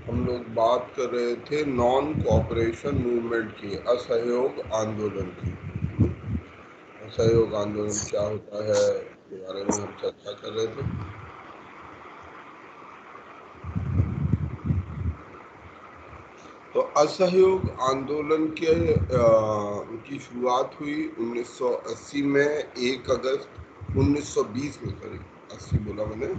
हम लोग बात कर रहे थे नॉन कोऑपरेशन मूवमेंट की, असहयोग आंदोलन की। असहयोग आंदोलन क्या होता है इसके बारे में हम चर्चा कर रहे थे। तो असहयोग आंदोलन के की शुरुआत हुई 1980 में, 1 अगस्त 1920 में। करीब 80 बोला मैंने।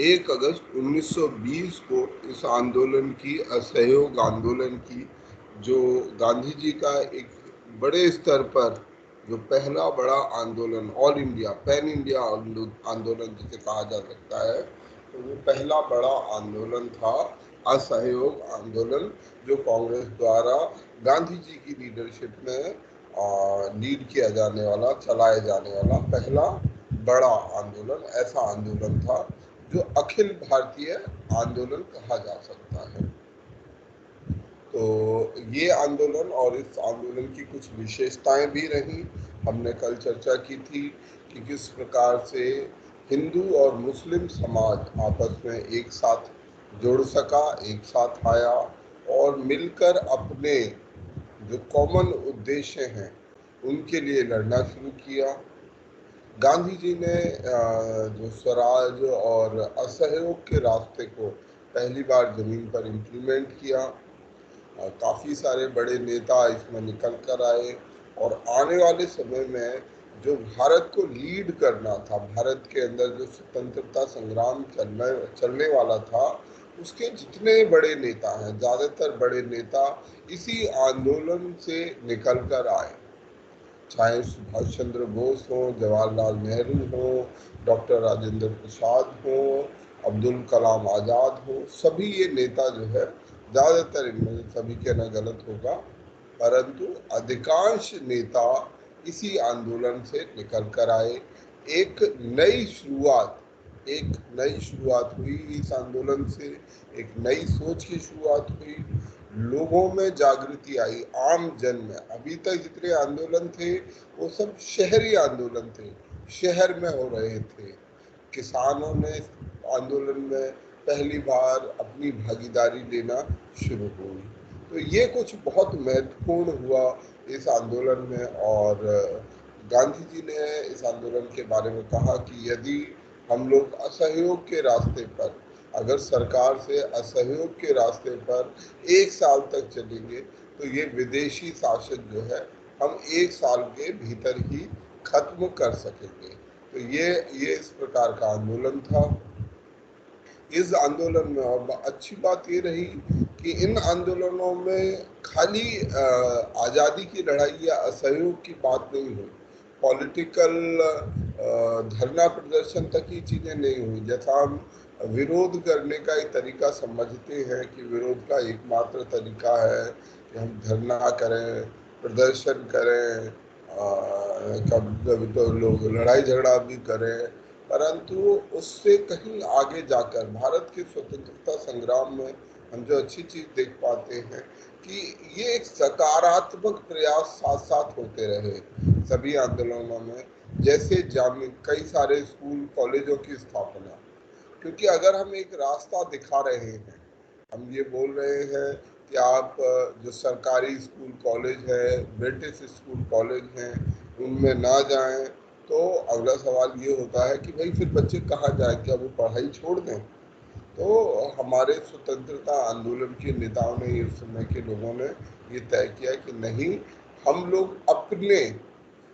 1 अगस्त 1920 को इस आंदोलन की, असहयोग आंदोलन की, जो गांधी जी का एक बड़े स्तर पर जो पहला बड़ा आंदोलन, ऑल इंडिया, पैन इंडिया आंदोलन जिसे कहा जा सकता है, तो वो पहला बड़ा आंदोलन था असहयोग आंदोलन, जो कांग्रेस द्वारा गांधी जी की लीडरशिप में लीड किया जाने वाला, चलाए जाने वाला पहला बड़ा आंदोलन ऐसा आंदोलन था जो अखिल भारतीय आंदोलन कहा जा सकता है। तो ये आंदोलन और इस आंदोलन की कुछ विशेषताएं भी रही। हमने कल चर्चा की थी कि किस प्रकार से हिंदू और मुस्लिम समाज आपस में एक साथ जुड़ सका, एक साथ आया और मिलकर अपने जो कॉमन उद्देश्य हैं उनके लिए लड़ना शुरू किया। गांधी जी ने जो स्वराज और असहयोग के रास्ते को पहली बार जमीन पर इम्प्लीमेंट किया। काफ़ी सारे बड़े नेता इसमें निकल कर आए और आने वाले समय में जो भारत को लीड करना था, भारत के अंदर जो स्वतंत्रता संग्राम चलने वाला था, उसके जितने बड़े नेता हैं, ज़्यादातर बड़े नेता इसी आंदोलन से निकल कर आए। चाहे सुभाष चंद्र बोस हो, जवाहरलाल नेहरू हो, डॉक्टर राजेंद्र प्रसाद हो, अब्दुल कलाम आज़ाद हो, सभी ये नेता जो है, ज़्यादातर इनमें, सभी कहना गलत होगा, परंतु अधिकांश नेता इसी आंदोलन से निकल कर आए। एक नई शुरुआत एक नई शुरुआत हुई इस आंदोलन से, एक नई सोच की शुरुआत हुई, लोगों में जागृति आई, आम जन में। अभी तक जितने आंदोलन थे वो सब शहरी आंदोलन थे, शहर में हो रहे थे। किसानों ने आंदोलन में पहली बार अपनी भागीदारी लेना शुरू हुई। तो ये कुछ बहुत महत्वपूर्ण हुआ इस आंदोलन में। और गांधी जी ने इस आंदोलन के बारे में कहा कि यदि हम लोग असहयोग के रास्ते पर, अगर सरकार से असहयोग के रास्ते पर 1 साल तक चलेंगे तो ये विदेशी शासक जो है हम 1 साल के भीतर ही खत्म कर सकेंगे। तो ये इस प्रकार का आंदोलन था। इस आंदोलन में और अच्छी बात ये रही कि इन आंदोलनों में खाली आज़ादी की लड़ाई या असहयोग की बात नहीं हुई, पॉलिटिकल धरना प्रदर्शन तक ही चीज़ें नहीं हुई। जैसा हम विरोध करने का एक तरीका समझते हैं कि विरोध का एकमात्र तरीका है कि हम धरना करें, प्रदर्शन करें, कभी कभी तो लोग लड़ाई झगड़ा भी करें, परंतु उससे कहीं आगे जाकर भारत के स्वतंत्रता संग्राम में हम जो अच्छी चीज देख पाते हैं कि ये एक सकारात्मक प्रयास साथ साथ होते रहे सभी आंदोलनों में। जैसे कई सारे स्कूल कॉलेजों की स्थापना, क्योंकि अगर हम एक रास्ता दिखा रहे हैं, हम ये बोल रहे हैं कि आप जो सरकारी स्कूल कॉलेज है, ब्रिटिश स्कूल कॉलेज हैं, उनमें ना जाएं, तो अगला सवाल ये होता है कि भाई फिर बच्चे कहाँ जाएं, क्या वो पढ़ाई छोड़ दें? तो हमारे स्वतंत्रता आंदोलन के नेताओं ने, इस समय के लोगों ने ये तय किया कि नहीं, हम लोग अपने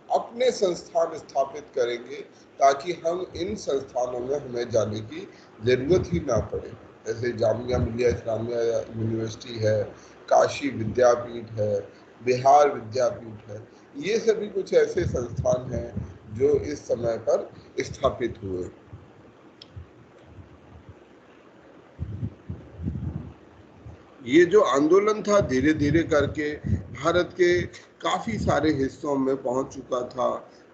अपने संस्थान स्थापित करेंगे ताकि हम इन संस्थानों में हमें जाने की ज़रूरत ही ना पड़े। जैसे जामिया मिलिया इस्लामिया यूनिवर्सिटी है, काशी विद्यापीठ है, बिहार विद्यापीठ है, ये सभी कुछ ऐसे संस्थान हैं जो इस समय पर स्थापित हुए। ये जो आंदोलन था धीरे धीरे करके भारत के काफ़ी सारे हिस्सों में पहुंच चुका था।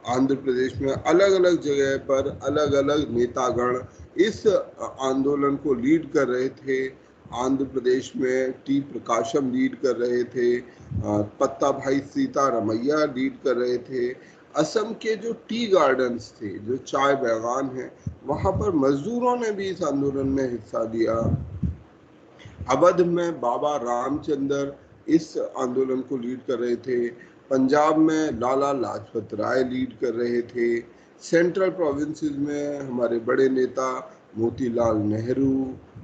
आंध्र प्रदेश में अलग अलग जगह पर अलग अलग नेतागण इस आंदोलन को लीड कर रहे थे। आंध्र प्रदेश में टी प्रकाशम लीड कर रहे थे, पत्ता भाई सीतारमैया लीड कर रहे थे। असम के जो टी गार्डन्स थे, जो चाय बागान हैं, वहाँ पर मजदूरों ने भी इस आंदोलन में हिस्सा लिया। अवध में बाबा रामचंद्र इस आंदोलन को लीड कर रहे थे। पंजाब में लाला लाजपत राय लीड कर रहे थे। सेंट्रल प्रोविंसेस में हमारे बड़े नेता मोतीलाल नेहरू,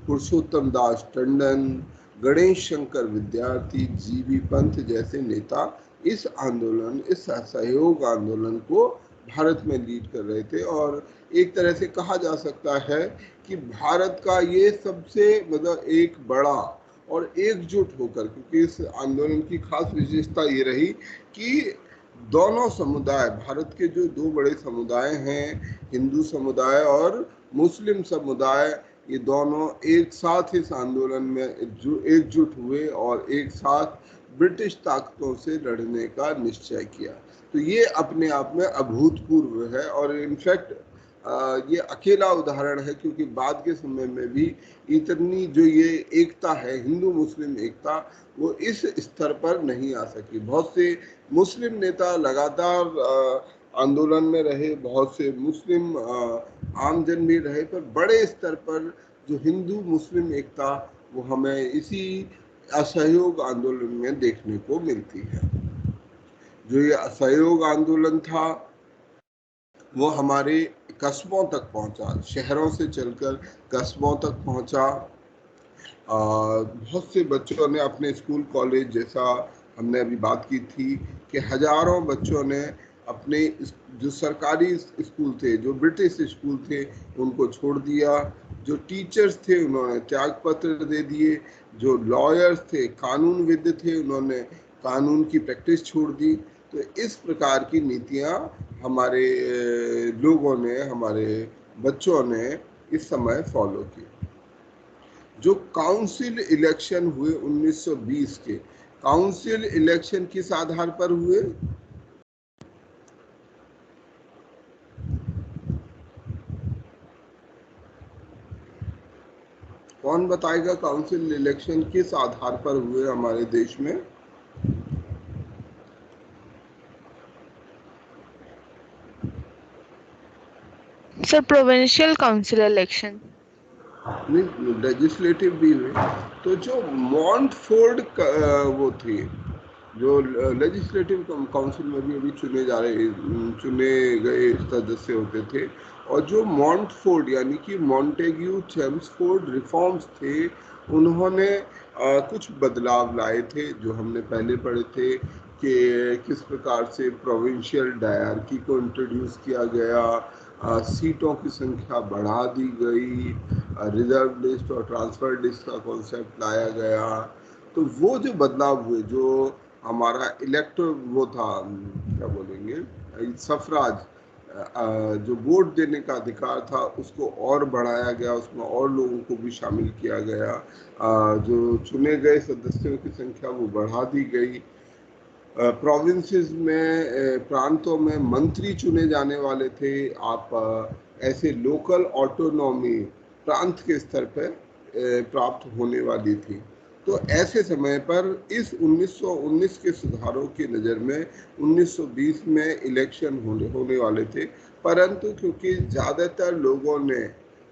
पुरुषोत्तम दास टंडन, गणेश शंकर विद्यार्थी, जीबी पंत जैसे नेता इस आंदोलन, इस असहयोग आंदोलन को भारत में लीड कर रहे थे। और एक तरह से कहा जा सकता है कि भारत का ये सबसे मतलब एक बड़ा और एकजुट होकर, क्योंकि इस आंदोलन की खास विशेषता ये रही कि दोनों समुदाय, भारत के जो दो बड़े समुदाय हैं, हिंदू समुदाय और मुस्लिम समुदाय, ये दोनों एक साथ इस आंदोलन में एकजुट हुए और एक साथ ब्रिटिश ताकतों से लड़ने का निश्चय किया। तो ये अपने आप में अभूतपूर्व है। और इनफैक्ट ये अकेला उदाहरण है, क्योंकि बाद के समय में भी इतनी जो ये एकता है, हिंदू मुस्लिम एकता, वो इस स्तर पर नहीं आ सकी। बहुत से मुस्लिम नेता लगातार आंदोलन में रहे, बहुत से मुस्लिम आमजन भी रहे, पर बड़े स्तर पर जो हिंदू मुस्लिम एकता वो हमें इसी असहयोग आंदोलन में देखने को मिलती है। जो ये असहयोग आंदोलन था वो हमारे कस्बों तक पहुंचा, शहरों से चलकर कस्बों तक पहुंचा। बहुत से बच्चों ने अपने स्कूल कॉलेज, जैसा हमने अभी बात की थी कि हजारों बच्चों ने अपने जो सरकारी स्कूल थे, जो ब्रिटिश स्कूल थे, उनको छोड़ दिया। जो टीचर्स थे उन्होंने त्याग पत्र दे दिए। जो लॉयर्स थे, कानूनविद थे, उन्होंने कानून की प्रैक्टिस छोड़ दी। तो इस प्रकार की नीतियां हमारे लोगों ने, हमारे बच्चों ने इस समय फॉलो की। जो काउंसिल इलेक्शन हुए 1920 के, काउंसिल इलेक्शन किस आधार पर हुए? कौन बताएगा काउंसिल इलेक्शन किस आधार पर हुए हमारे देश में? Sir, provincial council election. नहीं, लेजिस्लेटिव भी हुए। तो जो मॉन्टफोर्ड वो थे, जो लेजिस्लेटिव काउंसिल में भी अभी चुने गए सदस्य होते थे, और जो मॉन्टफोर्ड यानी कि मॉन्टेग्यू चेम्सफोर्ड रिफॉर्म्स थे, उन्होंने कुछ बदलाव लाए थे जो हमने पहले पढ़े थे कि किस प्रकार से प्रोविंशियल डायरकी को इंट्रोड्यूस किया गया, सीटों की संख्या बढ़ा दी गई, रिजर्व लिस्ट और ट्रांसफर लिस्ट का कॉन्सेप्ट लाया गया। तो वो जो बदलाव हुए, जो हमारा वो था, क्या बोलेंगे, सफराज, जो वोट देने का अधिकार था, उसको और बढ़ाया गया, उसमें और लोगों को भी शामिल किया गया। जो चुने गए सदस्यों की संख्या वो बढ़ा दी गई। प्रोविंसेस में, प्रांतों में मंत्री चुने जाने वाले थे। आप ऐसे लोकल ऑटोनॉमी प्रांत के स्तर पर प्राप्त होने वाली थी। तो ऐसे समय पर इस 1919 के सुधारों की नज़र में 1920 में इलेक्शन होने वाले थे, परंतु क्योंकि ज़्यादातर लोगों ने,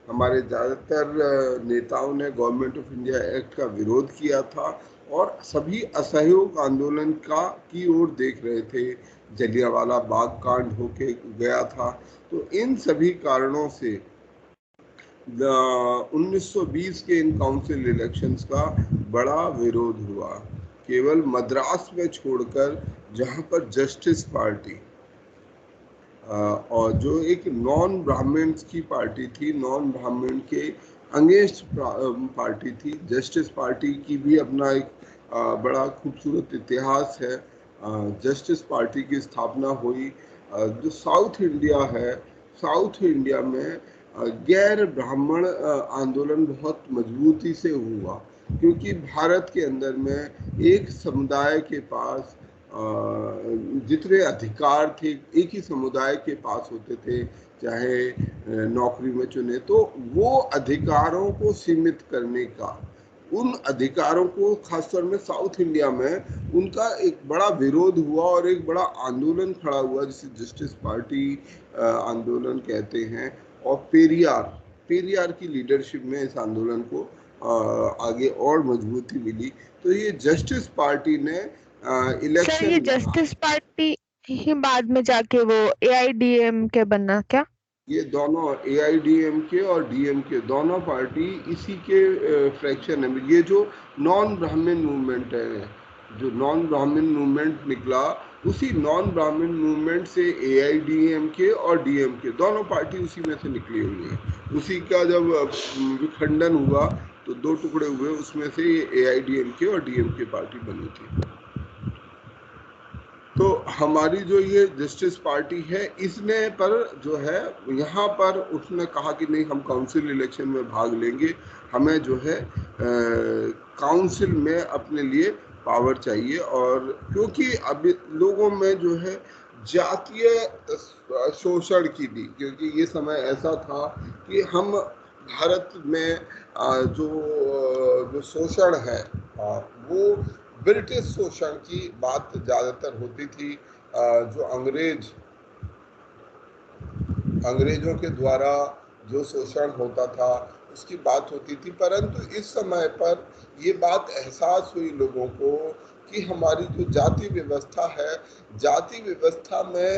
हमारे ज़्यादातर नेताओं ने गवर्नमेंट ऑफ इंडिया एक्ट का विरोध किया था और सभी असहयोग आंदोलन की ओर देख रहे थे। जलियांवाला बाग कांड होके गया था। तो इन सभी कारणों से 1920 के इन काउंसिल इलेक्शंस का बड़ा विरोध हुआ। केवल मद्रास में छोड़कर, जहां पर जस्टिस पार्टी और जो एक नॉन ब्राह्मण्स की पार्टी थी, नॉन ब्राह्मण के अगेंस्ट पार्टी थी, जस्टिस पार्टी की भी अपना एक बड़ा खूबसूरत इतिहास है। जस्टिस पार्टी की स्थापना हुई। जो साउथ इंडिया है, साउथ इंडिया में गैर ब्राह्मण आंदोलन बहुत मजबूती से हुआ, क्योंकि भारत के अंदर में एक समुदाय के पास जितने अधिकार थे एक ही समुदाय के पास होते थे, चाहे नौकरी में चुने, तो वो अधिकारों को सीमित करने का, उन अधिकारों को खासतौर में साउथ इंडिया में उनका एक बड़ा विरोध हुआ और एक बड़ा आंदोलन खड़ा हुआ, जिसे जस्टिस पार्टी आंदोलन कहते हैं। और पेरियार की लीडरशिप में इस आंदोलन को आगे और मजबूती मिली। तो ये जस्टिस पार्टी ने सर ये इलेक्शन लड़ा। जस्टिस पार्टी ही बाद में जाके वो एआईडीएम के बना क्या? ये दोनों एआईडीएमके और डीएमके दोनों पार्टी इसी के फ्रैक्शन है। ये जो नॉन ब्राह्मण मूवमेंट है, जो नॉन ब्राह्मण मूवमेंट निकला, उसी नॉन ब्राह्मण मूवमेंट से एआईडीएमके और डीएमके दोनों पार्टी उसी में से निकली हुई है। उसी का जब विखंडन हुआ तो दो टुकड़े हुए, उसमें से ये एआईडीएमके और डीएमके पार्टी बनी थी। तो हमारी जो ये जस्टिस पार्टी है, इसने पर जो है यहाँ पर उसने कहा कि नहीं, हम काउंसिल इलेक्शन में भाग लेंगे, हमें जो है काउंसिल में अपने लिए पावर चाहिए। और क्योंकि अभी लोगों में जो है जातीय शोषण की भी, क्योंकि ये समय ऐसा था कि हम भारत में जो शोषण है, वो ब्रिटिश शोषण की बात ज़्यादातर होती थी। जो अंग्रेजों के द्वारा जो शोषण होता था उसकी बात होती थी। परंतु इस समय पर ये बात एहसास हुई लोगों को कि हमारी जो जाति व्यवस्था है, जाति व्यवस्था में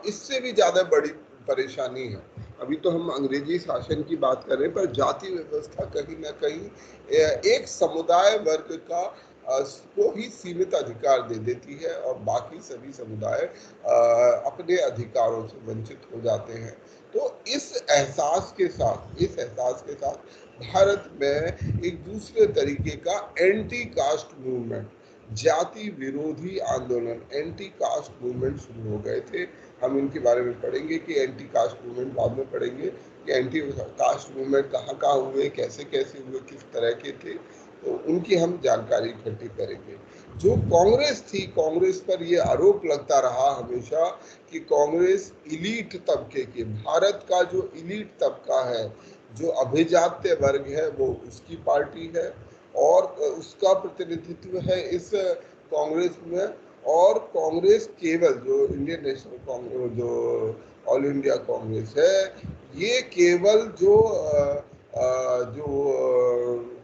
इससे भी ज़्यादा बड़ी परेशानी है। अभी तो हम अंग्रेजी शासन की बात कर रहे हैं, पर जाति व्यवस्था कहीं ना कहीं एक समुदाय वर्ग का को ही सीमित अधिकार दे देती है और बाकी सभी समुदाय अपने अधिकारों से वंचित हो जाते हैं। तो इस एहसास के साथ भारत में एक दूसरे तरीके का एंटी कास्ट मूवमेंट, जाति विरोधी आंदोलन, एंटी कास्ट मूवमेंट शुरू हो गए थे। हम इनके बारे में पढ़ेंगे कि एंटी कास्ट मूवमेंट बाद में पढ़ेंगे कि एंटी कास्ट मूवमेंट कहाँ कहाँ हुए, कैसे कैसे हुए, किस तरह के थे। तो उनकी हम जानकारी इकट्ठी करेंगे। जो कांग्रेस थी, कांग्रेस पर ये आरोप लगता रहा हमेशा कि कांग्रेस इलीट तबके की, भारत का जो इलीट तबका है, जो अभिजात्य वर्ग है, वो उसकी पार्टी है और उसका प्रतिनिधित्व है इस कांग्रेस में। और कांग्रेस केवल जो इंडियन नेशनल कांग्रेस, जो ऑल इंडिया कांग्रेस है, ये केवल जो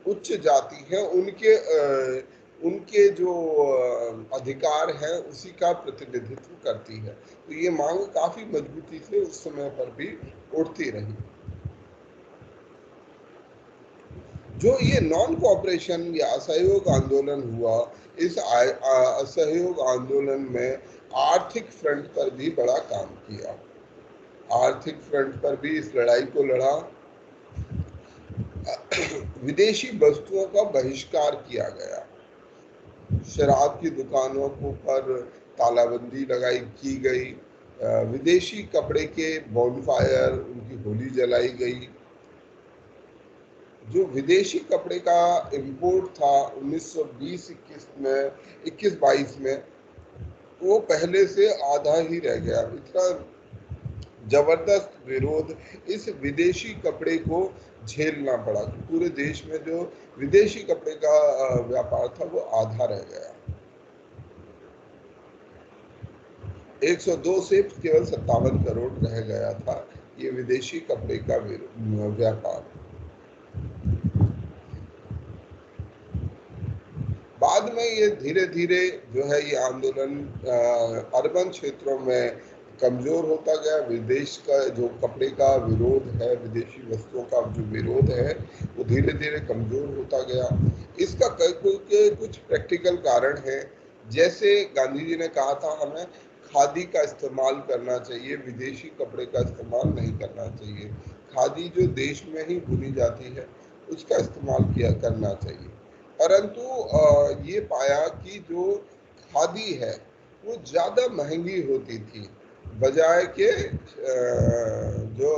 उच्च जाति है उनके जो अधिकार हैं उसी का प्रतिनिधित्व करती है। तो ये मांग काफी मजबूती से उस समय पर भी उठती रही। जो ये नॉन कोऑपरेशन या असहयोग आंदोलन हुआ, इस असहयोग आंदोलन में आर्थिक फ्रंट पर भी बड़ा काम किया। आर्थिक फ्रंट पर भी इस लड़ाई को लड़ा। विदेशी वस्तुओं का बहिष्कार किया गया, शराब की दुकानों को पर तालाबंदी की गई, विदेशी कपड़े के बॉनफायर, उनकी होली जलाई गई। जो विदेशी कपड़े का इंपोर्ट था 1920-21 में, 21-22 में, वो पहले से आधा ही रह गया। इतना जबरदस्त विरोध इस विदेशी कपड़े को झेलना पड़ा कि पूरे देश में जो विदेशी कपड़े का व्यापार था वो आधा रह गया। 102 से केवल 57 करोड़ रह गया था ये विदेशी कपड़े का व्यापार। बाद में ये धीरे धीरे जो है ये आंदोलन अर्बन क्षेत्रों में कमजोर होता गया। विदेश का जो कपड़े का विरोध है, विदेशी वस्तुओं का जो विरोध है, वो धीरे धीरे कमजोर होता गया। इसका कुछ प्रैक्टिकल कारण है। जैसे गांधी जी ने कहा था हमें खादी का इस्तेमाल करना चाहिए, विदेशी कपड़े का इस्तेमाल नहीं करना चाहिए। खादी जो देश में ही बुनी जाती है उसका इस्तेमाल करना चाहिए। परंतु ये पाया कि जो खादी है वो ज़्यादा महंगी होती थी बजाय के जो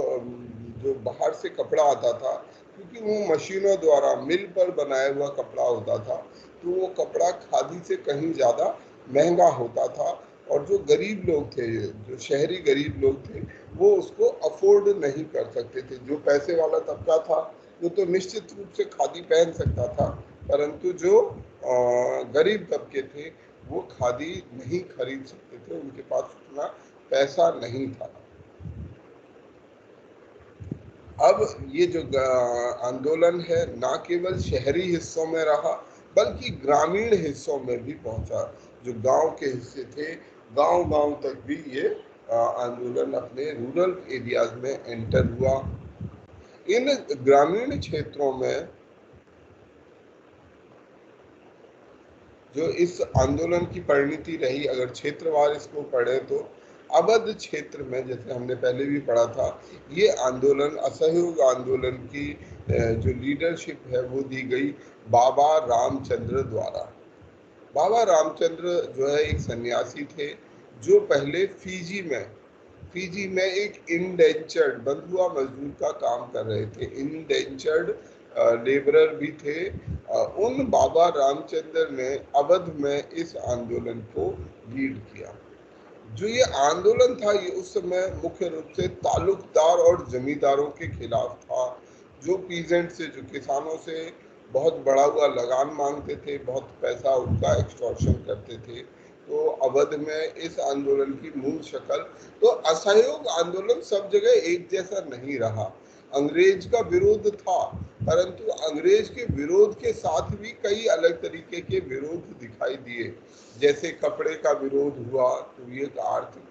जो बाहर से कपड़ा आता था, क्योंकि वो मशीनों द्वारा मिल पर बनाया हुआ कपड़ा होता था, तो वो कपड़ा खादी से कहीं ज़्यादा महंगा होता था। और जो गरीब लोग थे, जो शहरी गरीब लोग थे, वो उसको अफोर्ड नहीं कर सकते थे। जो पैसे वाला तबका था वो तो निश्चित रूप से खादी पहन सकता था, परंतु जो गरीब तबके थे वो खादी नहीं खरीद सकते थे, उनके पास उतना पैसा नहीं था। अब ये जो आंदोलन है ना केवल शहरी हिस्सों में रहा बल्कि ग्रामीण हिस्सों में भी पहुंचा। जो गांव के हिस्से थे, गांव-गांव तक भी ये आंदोलन अपने रूरल एरियाज में एंटर हुआ। इन ग्रामीण क्षेत्रों में जो इस आंदोलन की परिणति रही, अगर क्षेत्रवार इसको पढ़े तो अवध क्षेत्र में, जैसे हमने पहले भी पढ़ा था, ये आंदोलन, असहयोग आंदोलन की जो लीडरशिप है वो दी गई बाबा रामचंद्र द्वारा। बाबा रामचंद्र जो है एक सन्यासी थे जो पहले फिजी में एक इंडेंचर्ड बंधुआ मजदूर का काम कर रहे थे, इंडेंचर्ड लेबरर भी थे। उन बाबा रामचंद्र ने अवध में इस आंदोलन को लीड किया। जो ये आंदोलन था ये उस समय मुख्य रूप से तालुकदार और जमींदारों के खिलाफ था, जो पीजेंट से, जो किसानों से बहुत बढ़ा हुआ लगान मांगते थे, बहुत पैसा उनका एक्सटॉर्शन करते थे। तो अवध में इस आंदोलन की मूल शक्ल, तो असहयोग आंदोलन सब जगह एक जैसा नहीं रहा। अंग्रेज का विरोध था, परंतु अंग्रेज के विरोध के साथ भी कई अलग तरीके के विरोध दिखाई दिए। जैसे कपड़े का विरोध हुआ, तो ये एक आर्थिक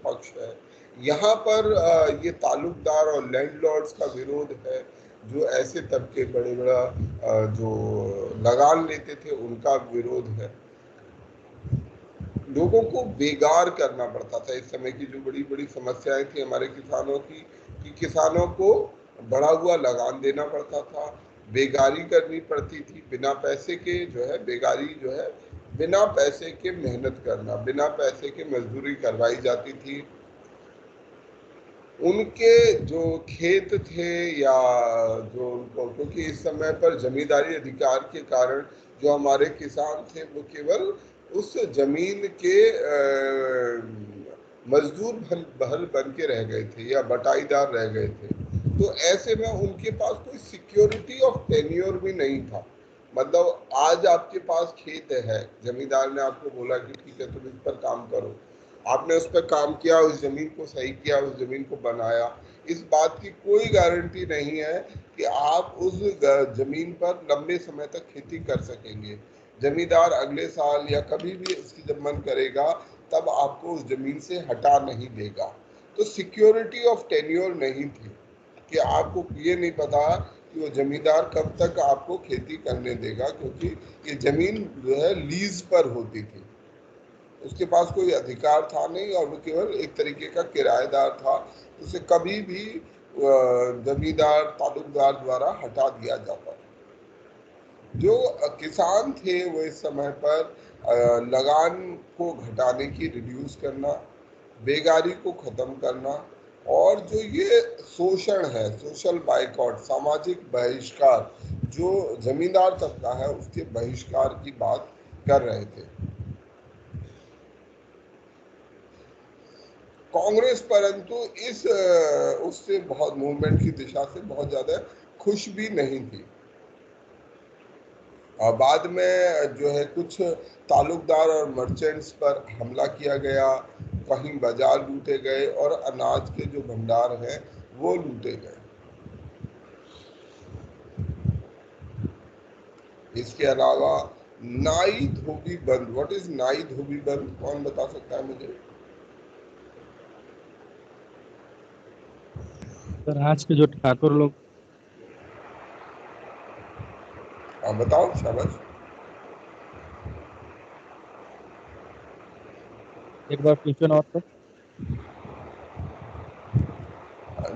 पक्ष है। यहाँ पर ये तालुकदार और लैंडलॉर्ड्स का विरोध है, जो ऐसे तबके बड़े बड़ा जो लगान लेते थे उनका विरोध है। लोगों को बेगार करना पड़ता था। इस समय की जो बड़ी बड़ी समस्याएं थी हमारे किसानों की, कि किसानों को बढ़ा हुआ लगान देना पड़ता था, बेगारी करनी पड़ती थी, बिना पैसे के जो है बेगारी जो है, बिना पैसे के मेहनत करना, बिना पैसे के मजदूरी करवाई जाती थी। उनके जो खेत थे या जो उनको, क्योंकि इस समय पर जमींदारी अधिकार के कारण जो हमारे किसान थे वो केवल उस जमीन के मजदूर बहल बन के रह गए थे या बटाईदार रह गए थे। तो ऐसे में उनके पास कोई सिक्योरिटी ऑफ टेन्योर भी नहीं था। मतलब आज आपके पास खेत है, जमींदार ने आपको बोला कि ठीक है तुम इस पर काम करो, आपने उस पर काम किया, उस जमीन को सही किया, उस जमीन को बनाया, इस बात की कोई गारंटी नहीं है कि आप उस जमीन पर लंबे समय तक खेती कर सकेंगे। जमींदार अगले साल या कभी भी उसकी जब मन करेगा तब आपको उस जमीन से हटा नहीं देगा। तो सिक्योरिटी ऑफ टेन्योर नहीं थी, कि आपको ये नहीं पता कि वो जमींदार कब तक आपको खेती करने देगा, क्योंकि ये जमीन जो है लीज पर होती थी, उसके पास कोई अधिकार था नहीं और वो केवल एक तरीके का किराएदार था। उसे कभी भी जमींदार तालुकदार द्वारा हटा दिया जाता था। जो किसान थे वो इस समय पर लगान को घटाने की, रिड्यूस करना, बेगारी को खत्म करना, और जो ये शोषण है, सोशल बाइकॉट, सामाजिक बहिष्कार, जो जमींदार तबका है उसके बहिष्कार की बात कर रहे थे। कांग्रेस परंतु इस उससे बहुत, मूवमेंट की दिशा से बहुत ज्यादा खुश भी नहीं थी। बाद में जो है कुछ तालुकदार और मर्चेंट्स पर हमला किया गया, कहीं बाजार लूटे गए और अनाज के जो भंडार हैं वो लूटे गए। इसके अलावा नाई धोबी बंद, व्हाट इज नाई धोबी बंद, कौन बता सकता है मुझे? सर आज के जो ठाकुर लोग, बताओ, शाबाश। एक बार क्वेश्चन और तो।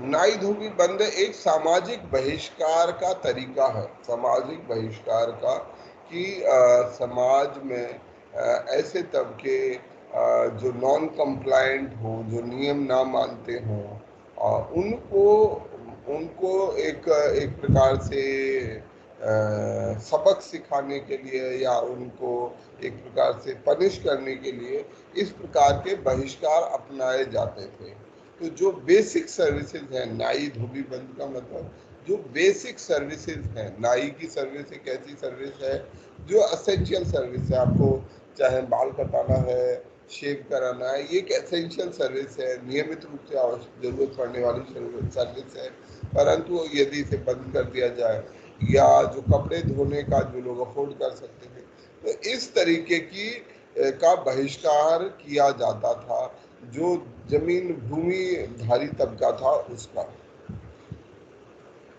नाई धोबी बंद एक सामाजिक बहिष्कार का तरीका है, सामाजिक बहिष्कार का, कि समाज में ऐसे तबके जो नॉन कंप्लायंट हो, जो नियम ना मानते हों, उनको उनको एक प्रकार से सबक सिखाने के लिए या उनको एक प्रकार से पनिश करने के लिए इस प्रकार के बहिष्कार अपनाए जाते थे। तो जो बेसिक सर्विसेज है, नाई धोबी बंद का मतलब जो बेसिक सर्विसेज है, नाई की सर्विस एक ऐसी सर्विस है जो असेंशियल सर्विस है। आपको चाहे बाल कटाना है, शेव कराना है, ये एक एसेंशियल सर्विस है, नियमित रूप से जरूरत पड़ने वाली सर्विस है। परंतु यदि इसे बंद कर दिया जाए या जो कपड़े धोने का जो लोग अफोर्ड कर सकते थे, तो इस तरीके की का बहिष्कार किया जाता था जो जमीन भूमिधारी तबका था उसका।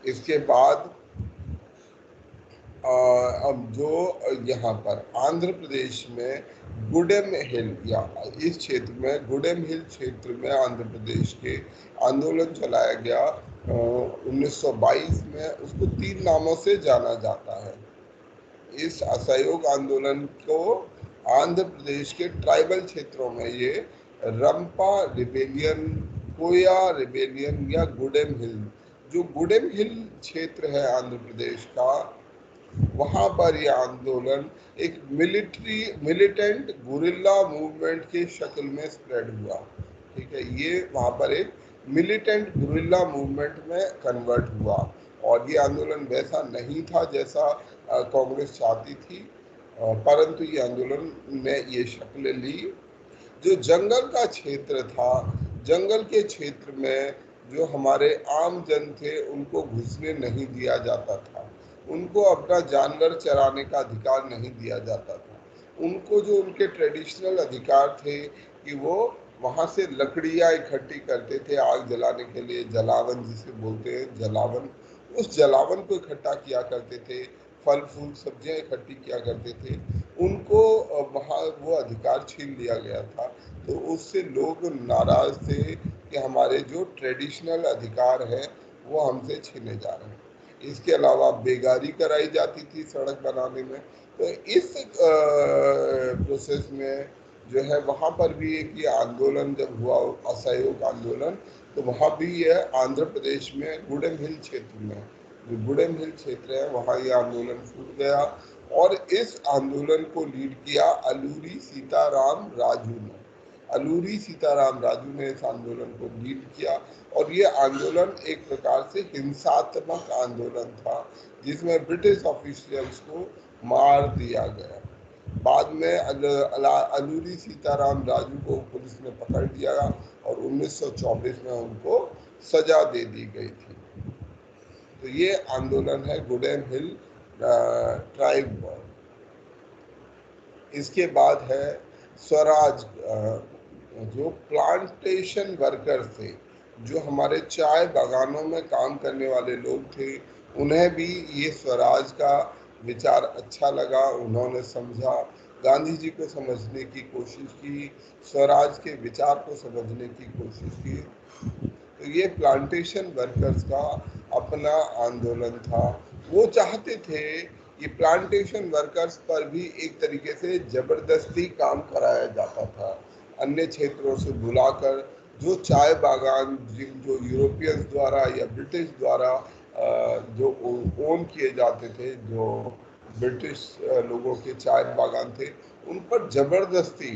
इसके बाद अब जो यहाँ पर आंध्र प्रदेश में गुडेम हिल या इस क्षेत्र में गुडेम हिल क्षेत्र में आंध्र प्रदेश के आंदोलन चलाया गया 1922 में, उसको 3 नामों से जाना जाता है। इस असहयोग आंदोलन को आंध्र प्रदेश के ट्राइबल क्षेत्रों में ये रंपा रिबेलियन, कोया रिबेलियन या गुडेम हिल, जो गुडेम हिल क्षेत्र है आंध्र प्रदेश का, वहां पर यह आंदोलन एक मिलिटेंट गुरिल्ला मूवमेंट के शक्ल में स्प्रेड हुआ। ठीक है, ये वहां पर एक मिलिटेंट गुरिल्ला मूवमेंट में कन्वर्ट हुआ और ये आंदोलन वैसा नहीं था जैसा कांग्रेस चाहती थी, परंतु ये आंदोलन ने ये शक्ल ली। जो जंगल का क्षेत्र था, जंगल के क्षेत्र में जो हमारे आम जन थे उनको घुसने नहीं दिया जाता था, उनको अपना जानवर चराने का अधिकार नहीं दिया जाता था, उनको जो उनके ट्रेडिशनल अधिकार थे कि वो वहाँ से लकड़ियाँ इकट्ठी करते थे आग जलाने के लिए, जलावन जिसे बोलते हैं जलावन, उस जलावन को इकट्ठा किया करते थे, फल फूल सब्जियां इकट्ठी किया करते थे, उनको वहाँ वो अधिकार छीन लिया गया था। तो उससे लोग नाराज थे कि हमारे जो ट्रेडिशनल अधिकार है वो हमसे छीने जा रहे हैं। इसके अलावा बेगारी कराई जाती थी सड़क बनाने में। तो इस प्रोसेस में जो है वहाँ पर भी एक ये आंदोलन जब हुआ, असहयोग आंदोलन, तो वहाँ भी यह आंध्र प्रदेश में गुडेम हिल क्षेत्र में, जो गुडेम हिल क्षेत्र है वहाँ ये आंदोलन फूट गया और इस आंदोलन को लीड किया अलूरी सीताराम राजू ने। अलूरी सीताराम राजू ने इस आंदोलन को लीड किया और ये आंदोलन एक प्रकार से हिंसात्मक आंदोलन था जिसमें ब्रिटिश ऑफिशियल्स को मार दिया गया। बाद में अलूरी सीताराम राजू को पुलिस ने पकड़ लिया और 1924 में उनको सजा दे दी गई थी। तो ये आंदोलन है गुडेम हिल ट्राइब वॉर। इसके बाद है स्वराज, जो प्लांटेशन वर्कर्स थे, जो हमारे चाय बागानों में काम करने वाले लोग थे, उन्हें भी ये स्वराज का विचार अच्छा लगा, उन्होंने समझा, गांधी जी को समझने की कोशिश की, स्वराज के विचार को समझने की कोशिश की। तो ये प्लांटेशन वर्कर्स का अपना आंदोलन था। वो चाहते थे ये प्लांटेशन वर्कर्स पर भी एक तरीके से जबरदस्ती काम कराया जाता था, अन्य क्षेत्रों से बुलाकर, जो चाय बागान जो यूरोपियंस द्वारा या ब्रिटिश द्वारा जो ओन किए जाते थे, जो ब्रिटिश लोगों के चाय बागान थे, उन पर जबरदस्ती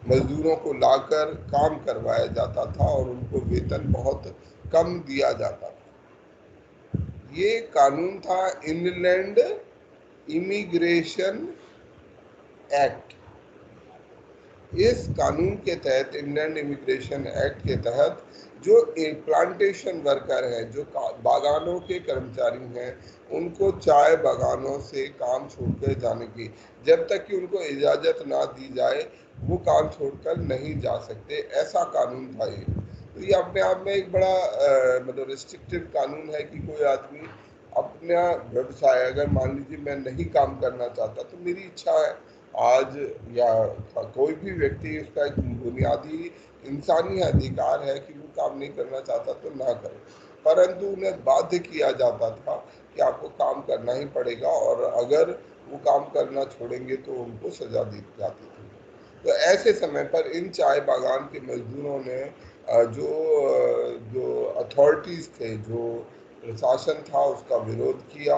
मजदूरों को लाकर काम करवाया जाता था और उनको वेतन बहुत कम दिया जाता था। ये कानून था इनलैंड इमिग्रेशन एक्ट। इस कानून के तहत, इंडियन इमिग्रेशन एक्ट के तहत, जो प्लांटेशन वर्कर हैं, जो बागानों के कर्मचारी हैं, उनको चाय बागानों से काम छोड़कर जाने की, जब तक कि उनको इजाज़त ना दी जाए वो काम छोड़कर नहीं जा सकते, ऐसा कानून था ये। तो ये अपने आप में एक बड़ा मतलब रिस्ट्रिक्टिव कानून है कि कोई आदमी अपना व्यवसाय, अगर मान लीजिए मैं नहीं काम करना चाहता तो मेरी इच्छा है आज, या कोई भी व्यक्ति, उसका एक बुनियादी इंसानी अधिकार है कि वो काम नहीं करना चाहता तो ना करे, परंतु उन्हें बाध्य किया जाता था कि आपको काम करना ही पड़ेगा और अगर वो काम करना छोड़ेंगे तो उनको सजा दी जाती थी। तो ऐसे समय पर इन चाय बागान के मजदूरों ने जो जो अथॉरिटीज़ थे, जो प्रशासन था, उसका विरोध किया,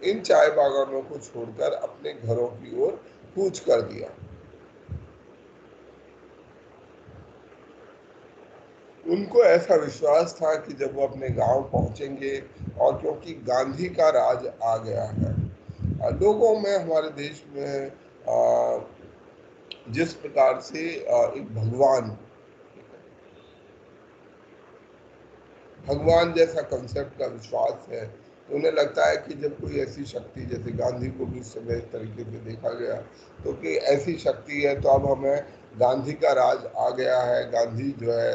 इन चाय बागानों को छोड़कर अपने घरों की ओर कूच कर दिया। उनको ऐसा विश्वास था कि जब वो अपने गांव पहुंचेंगे, और क्योंकि गांधी का राज आ गया है लोगों में, हमारे देश में जिस प्रकार से एक भगवान जैसा कंसेप्ट का विश्वास है। तो उन्हें लगता है कि जब कोई ऐसी शक्ति, जैसे गांधी को भी उस समय इस तरीके से देखा गया, तो कि ऐसी शक्ति है तो अब हमें गांधी का राज आ गया है, गांधी जो है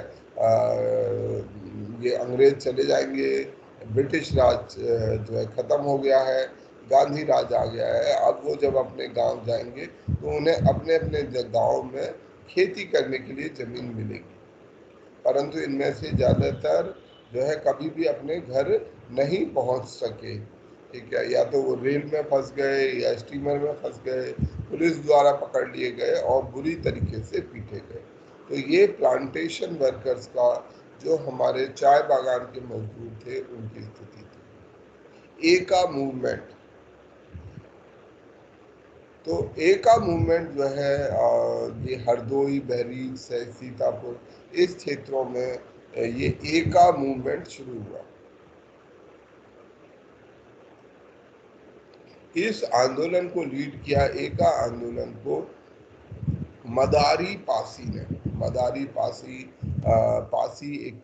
ये अंग्रेज चले जाएंगे, ब्रिटिश राज जो है ख़त्म हो गया है, गांधी राज आ गया है। अब वो जब अपने गांव जाएंगे तो उन्हें अपने अपने गांव में खेती करने के लिए ज़मीन मिलेगी, परंतु इनमें से ज़्यादातर जो है कभी भी अपने घर नहीं पहुंच सके। ठीक है, या तो वो रेल में फंस गए या स्टीमर में फंस गए, पुलिस द्वारा पकड़ लिए गए और बुरी तरीके से पीटे गए। तो ये प्लांटेशन वर्कर्स का, जो हमारे चाय बागान के मजदूर थे, उनकी स्थिति थी। एका मूवमेंट, तो एका मूवमेंट जो है ये हरदोई, बहरीच, सीतापुर, इस क्षेत्रों में ये एका मूवमेंट शुरू हुआ। इस आंदोलन को लीड किया, एका आंदोलन को, मदारी पासी ने। मदारी पासी पासी एक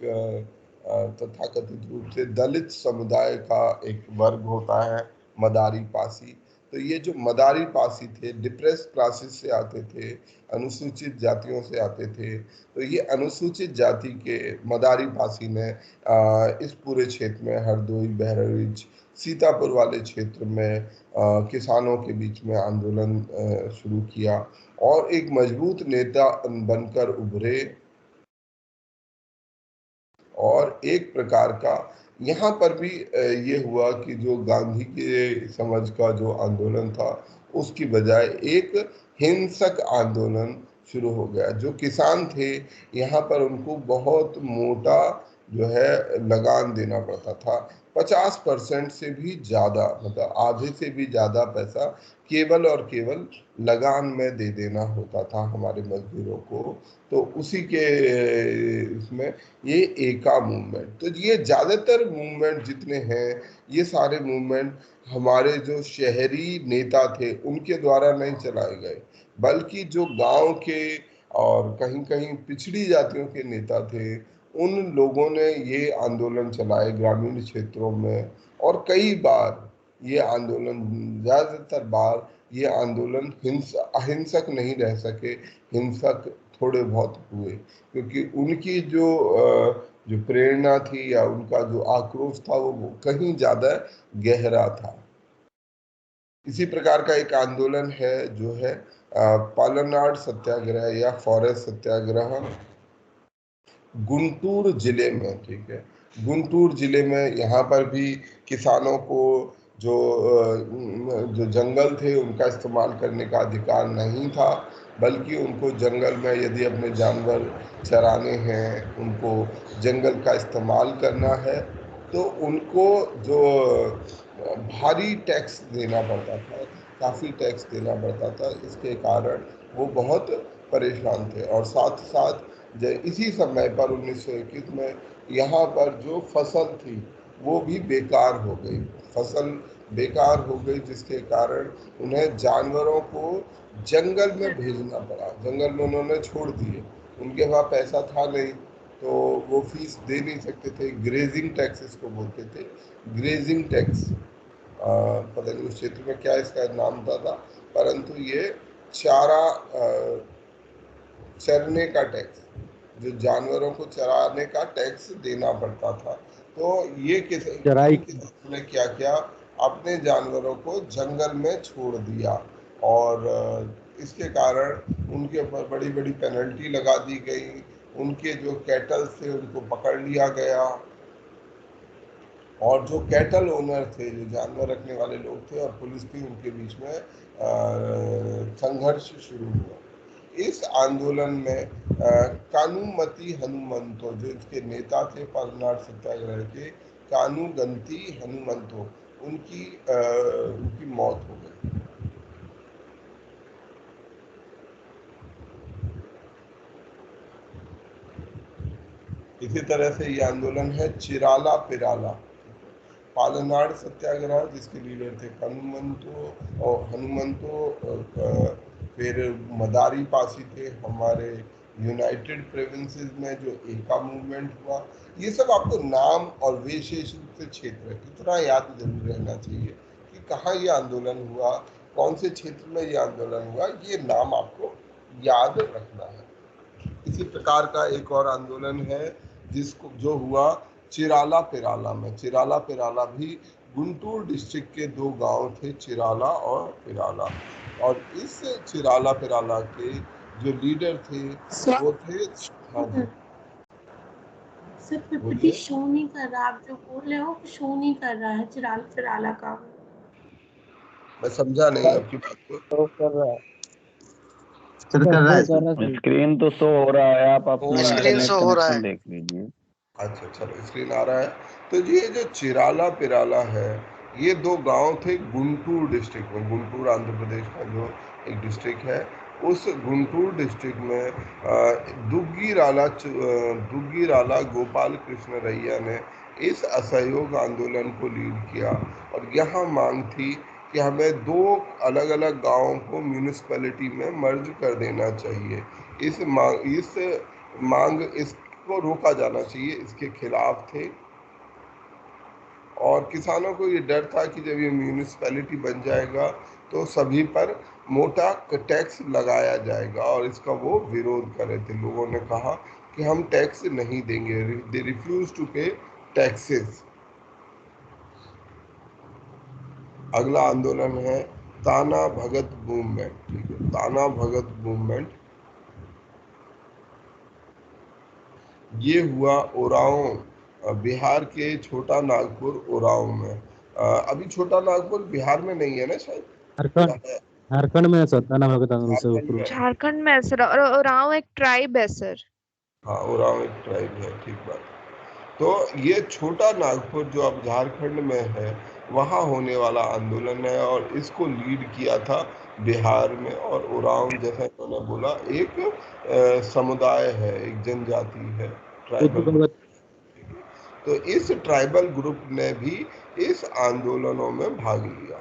तथाकथित रूप से दलित समुदाय का एक वर्ग होता है, मदारी पासी। तो ये जो मदारी पासी थे, डिप्रेस क्लासेस से आते थे, अनुसूचित जातियों से आते थे। तो ये अनुसूचित जाति के मदारी पासी ने इस पूरे क्षेत्र में, हरदोई, बहराइच, सीतापुर वाले क्षेत्र में किसानों के बीच में आंदोलन शुरू किया और एक मजबूत नेता बनकर उभरे। और एक प्रकार का यहाँ पर भी ये हुआ कि जो गांधी के समझ का जो आंदोलन था, उसकी बजाय एक हिंसक आंदोलन शुरू हो गया। जो किसान थे, यहाँ पर उनको बहुत मोटा जो है लगान देना पड़ता था। 50% से भी ज़्यादा, मतलब आधे से भी ज़्यादा पैसा केवल और केवल लगान में दे देना होता था हमारे मजदूरों को। तो उसी के इसमें ये एका मूवमेंट, तो ये ज़्यादातर मूवमेंट जितने हैं, ये सारे मूवमेंट हमारे जो शहरी नेता थे उनके द्वारा नहीं चलाए गए, बल्कि जो गांव के और कहीं कहीं पिछड़ी जातियों के नेता थे, उन लोगों ने ये आंदोलन चलाए ग्रामीण क्षेत्रों में। और कई बार ये आंदोलन, ज़्यादातर बार ये आंदोलन अहिंसक नहीं रह सके, हिंसक थोड़े बहुत हुए, क्योंकि उनकी जो प्रेरणा थी या उनका जो आक्रोश था, वो कहीं ज़्यादा गहरा था। इसी प्रकार का एक आंदोलन है जो है पालनाड सत्याग्रह या फॉरेस्ट सत्याग्रह, गुंटूर जिले में। ठीक है, गुंटूर जिले में यहाँ पर भी किसानों को जो जंगल थे उनका इस्तेमाल करने का अधिकार नहीं था, बल्कि उनको जंगल में यदि अपने जानवर चराने हैं, उनको जंगल का इस्तेमाल करना है, तो उनको जो भारी टैक्स देना पड़ता था, काफ़ी टैक्स देना पड़ता था। इसके कारण वो बहुत परेशान थे। और साथ साथ इसी समय पर 1921 में यहाँ पर जो फसल थी वो भी बेकार हो गई, फसल बेकार हो गई, जिसके कारण उन्हें जानवरों को जंगल में भेजना पड़ा। जंगल में उन्होंने छोड़ दिए, उनके पास पैसा था नहीं, तो वो फीस दे नहीं सकते थे। ग्रेजिंग टैक्स इसको बोलते थे, ग्रेजिंग टैक्स। पता नहीं उस क्षेत्र में क्या इसका नाम था, परंतु ये चारा चरने का टैक्स, जो जानवरों को चराने का टैक्स देना पड़ता था। तो ये चराई ने क्या किया, अपने जानवरों को जंगल में छोड़ दिया और इसके कारण उनके ऊपर बड़ी बड़ी पेनल्टी लगा दी गई। उनके जो कैटल थे उनको पकड़ लिया गया, और जो कैटल ओनर थे, जो जानवर रखने वाले लोग थे, और पुलिस थी, उनके बीच में संघर्ष शुरू हुआ। इस आंदोलन में कानूमती हनुमंतो, जो इसके नेता थे पालनाड सत्याग्रह के, कानूगंती हनुमंतो, उनकी मौत हो गई। इसी तरह से ये आंदोलन है चिराला पिराला, पालनाड सत्याग्रह, जिसके लीडर थे हनुमंतो, और हनुमंतो फिर मदारी पासी थे हमारे यूनाइटेड प्रोविंसेस में जो एका मूवमेंट हुआ, ये सब आपको नाम और विशेष रूप से क्षेत्र इतना याद जरूर रहना चाहिए कि कहाँ ये आंदोलन हुआ, कौन से क्षेत्र में ये आंदोलन हुआ, ये नाम आपको याद रखना है। इसी प्रकार का एक और आंदोलन है जिसको जो हुआ चिराला पिराला में। चिराला पिराला भी गुंटूर डिस्ट्रिक्ट के दो गांव थे, चिराला और पिराला, और इस चिराला पिराला के जो लीडर थे वो थे, हाँ जी सर पीपीटी बोलिए। शो नहीं कर रहा, आप जो बोल रहे हो शो नहीं कर रहा है चिराला फिराला का। मैं समझा नहीं आपकी बात को। शो कर रहा है, सर कर रहा है शो कर रहा है। स्क्रीन तो शो हो रहा है, आप अपना स्क्रीन इंटरनेट शो हो रहा कनेक्शन है। देख लीजिए। अच्छा चलो स्क्रीन आ रहा है। तो ये जो चिराला पिराला है, ये दो गांव थे गुंटूर डिस्ट्रिक्ट में। गुंटूर आंध्र प्रदेश का जो एक डिस्ट्रिक्ट है, उस गुंटूर डिस्ट्रिक्ट में दुग्गी राला गोपाल कृष्ण रैया ने इस असहयोग आंदोलन को लीड किया, और यहाँ मांग थी कि हमें दो अलग अलग गांवों को म्यूनिसिपैलिटी में मर्ज कर देना चाहिए। इस मांग इसको रोका जाना चाहिए, इसके खिलाफ थे। और किसानों को ये डर था कि जब ये म्यूनिसिपैलिटी बन जाएगा तो सभी पर मोटा टैक्स लगाया जाएगा, और इसका वो विरोध कर रहे थे। लोगों ने कहा कि हम टैक्स नहीं देंगे, दे रिफ्यूज टू पे टैक्सेस। अगला आंदोलन है ताना भगत मूवमेंट। ठीक है, ताना भगत मूवमेंट ये हुआ ओरांव, बिहार के छोटा नागपुर ओरांव में। अभी छोटा नागपुर बिहार में नहीं है ना शायद, झारखंड में है सर, ताना भगत आंदोलन से झारखंड में। झारखंड में है सर, और ओरांव एक ट्राइब है सर। हाँ, ओरांव एक ट्राइब है, ठीक बात। तो ये छोटा नागपुर जो अब झारखंड में है, वहाँ होने वाला आंदोलन है, और इसको लीड किया था बिहार में। और ओरांव जैसा इन्होंने बोला एक समुदाय है, एक जनजाति है, ट्राइबल ग्रुप। तो इस ट्राइबल ग्रुप ने भी इस आंदोलनों में भाग लिया।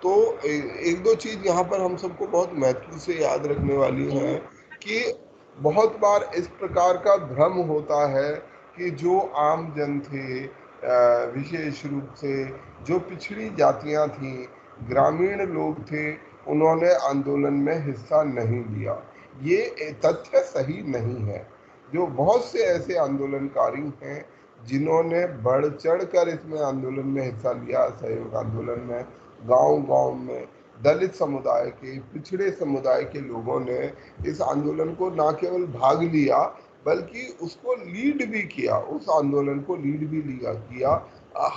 तो एक दो चीज यहाँ पर हम सबको बहुत महत्व से याद रखने वाली है कि बहुत बार इस प्रकार का भ्रम होता है कि जो आम जन थे, विशेष रूप से जो पिछड़ी जातियां थीं, ग्रामीण लोग थे, उन्होंने आंदोलन में हिस्सा नहीं लिया। ये तथ्य सही नहीं है। जो बहुत से ऐसे आंदोलनकारी हैं जिन्होंने बढ़ चढ़ कर इसमें आंदोलन में हिस्सा लिया, सहयोग आंदोलन में। गांव-गांव में दलित समुदाय के, पिछड़े समुदाय के लोगों ने इस आंदोलन को न केवल भाग लिया बल्कि उसको लीड भी किया, उस आंदोलन को लीड भी किया।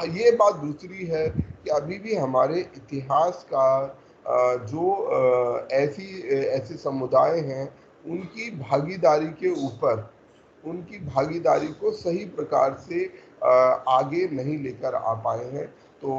ये बात दूसरी है कि अभी भी हमारे इतिहास का जो ऐसे समुदाय हैं, उनकी भागीदारी के ऊपर, उनकी भागीदारी को सही प्रकार से आगे नहीं लेकर आ पाए हैं। तो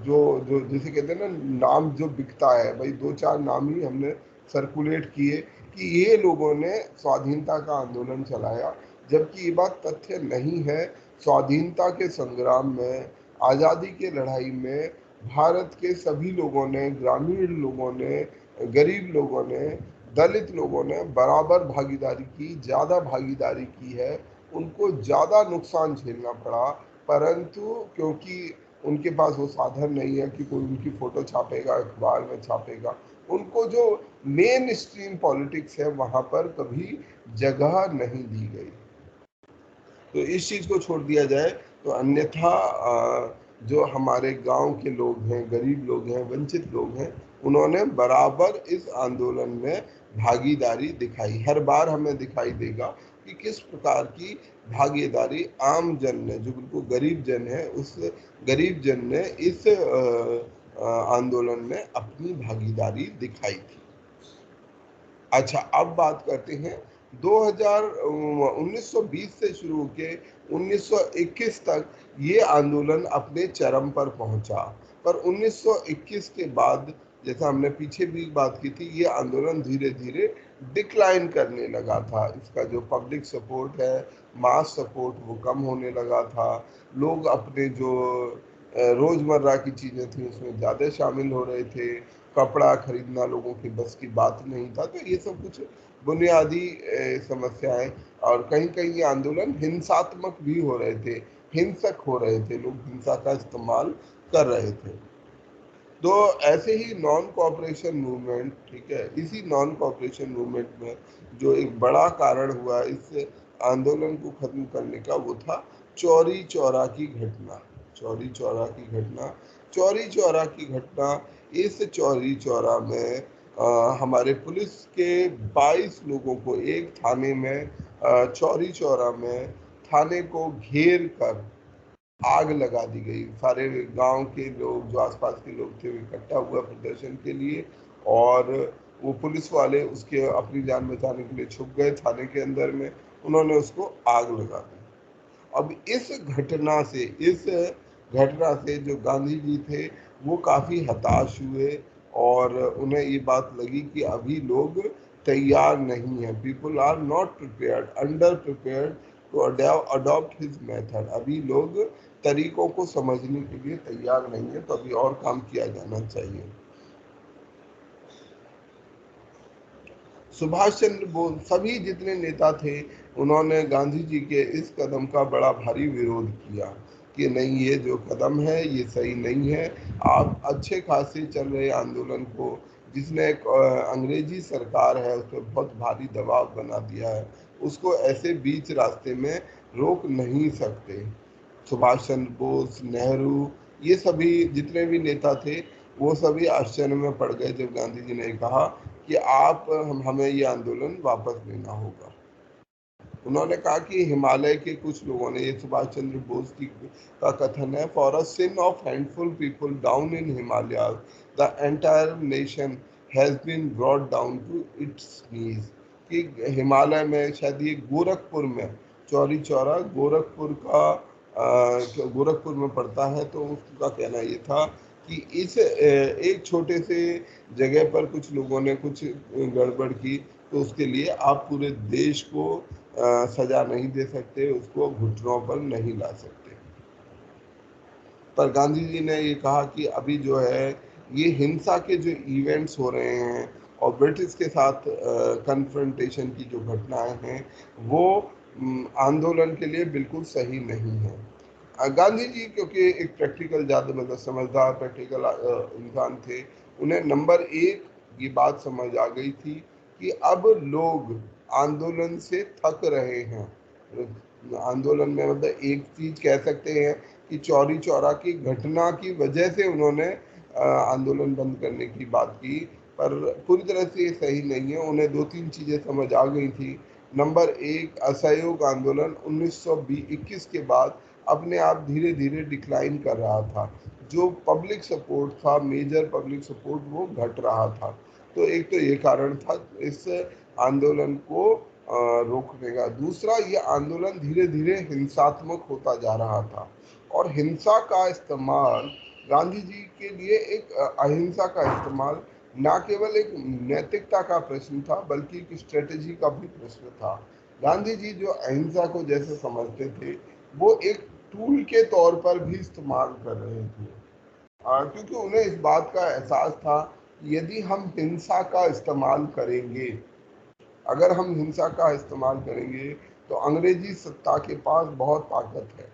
जो जो जैसे कहते हैं ना, नाम जो बिकता है भाई, दो चार नाम ही हमने सर्कुलेट किए कि ये लोगों ने स्वाधीनता का आंदोलन चलाया, जबकि ये बात तथ्य नहीं है। स्वाधीनता के संग्राम में, आज़ादी के लड़ाई में भारत के सभी लोगों ने, ग्रामीण लोगों ने, गरीब लोगों ने, दलित लोगों ने बराबर भागीदारी की, ज़्यादा भागीदारी की है। उनको ज़्यादा नुकसान झेलना पड़ा, परंतु क्योंकि उनके पास वो साधन नहीं है कि कोई उनकी फ़ोटो छापेगा, अखबार में छापेगा, उनको जो मेन स्ट्रीम पॉलिटिक्स है वहाँ पर कभी जगह नहीं दी गई। तो इस चीज़ को छोड़ दिया जाए तो अन्यथा जो हमारे गांव के लोग हैं, गरीब लोग हैं, वंचित लोग हैं, उन्होंने बराबर इस आंदोलन में भागीदारी दिखाई। हर बार हमें दिखाई देगा कि किस प्रकार की भागीदारी आम जन ने, जो बिल्कुल गरीब जन है, उस गरीब जन ने इस आंदोलन में अपनी भागीदारी दिखाई थी। अच्छा, अब बात करते हैं 1920 से शुरू होके 1921 तक ये आंदोलन अपने चरम पर पहुंचा। पर 1921 के बाद, जैसा हमने पीछे भी बात की थी, ये आंदोलन धीरे धीरे डिक्लाइन करने लगा था। इसका जो पब्लिक सपोर्ट है, मास सपोर्ट, वो कम होने लगा था। लोग अपने जो रोज़मर्रा की चीज़ें थी उसमें ज़्यादा शामिल हो रहे थे। कपड़ा खरीदना लोगों की बस की बात नहीं था। तो ये सब कुछ बुनियादी समस्याएं। और कहीं कहीं ये आंदोलन हिंसात्मक भी हो रहे थे, हिंसक हो रहे थे, लोग हिंसा का इस्तेमाल कर रहे थे। तो ऐसे ही नॉन कॉपरेशन मूवमेंट, ठीक है, इसी नॉन कॉपरेशन मूवमेंट में जो एक बड़ा कारण हुआ इस आंदोलन को खत्म करने का, वो था चौरी चौरा की घटना। चौरी चौरा की घटना, चौरी चौरा की घटना। इस चौरी चौरा में हमारे पुलिस के 22 लोगों को एक थाने में, चौरी चौरा में थाने को घेर कर आग लगा दी गई। सारे गांव के लोग, जो आसपास के लोग थे, वो इकट्ठा हुआ प्रदर्शन के लिए, और वो पुलिस वाले उसके अपनी जान बचाने के लिए छुप गए थाने के अंदर में, उन्होंने उसको आग लगा दी। अब इस घटना से जो गांधी जी थे वो काफी हताश हुए, और उन्हें ये बात लगी कि अभी लोग तैयार नहीं है, people are not prepared, under prepared to adopt his method. अभी लोग तरीकों को समझने के लिए तैयार नहीं है, तो अभी और काम किया जाना चाहिए। सुभाष चंद्र बोस, सभी जितने नेता थे, उन्होंने गांधी जी के इस कदम का बड़ा भारी विरोध किया कि नहीं, ये जो कदम है ये सही नहीं है। आप अच्छे खासे चल रहे आंदोलन को, जिसने एक अंग्रेजी सरकार है उस पर बहुत भारी दबाव बना दिया है, उसको ऐसे बीच रास्ते में रोक नहीं सकते। सुभाष चंद्र बोस, नेहरू, ये सभी जितने भी नेता थे, वो सभी आश्चर्य में पड़ गए जब गांधी जी ने कहा कि हमें ये आंदोलन वापस लेना होगा। उन्होंने कहा कि हिमालय के कुछ लोगों ने, ये सुभाष चंद्र बोस का कथन है, for a sin of handful people down in Himalaya the entire nation has been brought down to its knees. कि हिमालय में, शायद ये गोरखपुर में, चौरी चौरा गोरखपुर में पड़ता है, तो उसका कहना ये था कि इस एक छोटे से जगह पर कुछ लोगों ने कुछ गड़बड़ की, तो उसके लिए आप पूरे देश को सजा नहीं दे सकते, उसको घुटनों पर नहीं ला सकते। पर गांधी जी ने ये कहा कि अभी जो है ये हिंसा के जो इवेंट्स हो रहे हैं और ब्रिटिश के साथ कन्फ्रंटेशन की जो घटनाएं हैं, वो आंदोलन के लिए बिल्कुल सही नहीं है। गांधी जी क्योंकि एक प्रैक्टिकल, ज़्यादा मतलब समझदार प्रैक्टिकल इंसान थे, उन्हें नंबर एक ये बात समझ आ गई थी कि अब लोग आंदोलन से थक रहे हैं। आंदोलन में मतलब एक चीज कह सकते हैं कि चौरी चौरा की घटना की वजह से उन्होंने आंदोलन बंद करने की बात की, पर पूरी तरह से ये सही नहीं है। उन्हें दो तीन चीजें समझ आ गई थी। नंबर एक, असहयोग आंदोलन 1921 के बाद अपने आप धीरे धीरे डिक्लाइन कर रहा था। जो पब्लिक सपोर्ट था, मेजर पब्लिक सपोर्ट, वो घट रहा था। तो एक तो ये कारण था इस आंदोलन को रोकने का। दूसरा, ये आंदोलन धीरे धीरे हिंसात्मक होता जा रहा था, और हिंसा का इस्तेमाल गांधी जी के लिए एक अहिंसा का इस्तेमाल न केवल एक नैतिकता का प्रश्न था, बल्कि एक स्ट्रेटेजी का भी प्रश्न था। गांधी जी जो अहिंसा को जैसे समझते थे, वो एक टूल के तौर पर भी इस्तेमाल कर रहे थे, क्योंकि उन्हें इस बात का एहसास था कि यदि हम हिंसा का इस्तेमाल करेंगे, अगर हम हिंसा का इस्तेमाल करेंगे, तो अंग्रेजी सत्ता के पास बहुत ताकत है,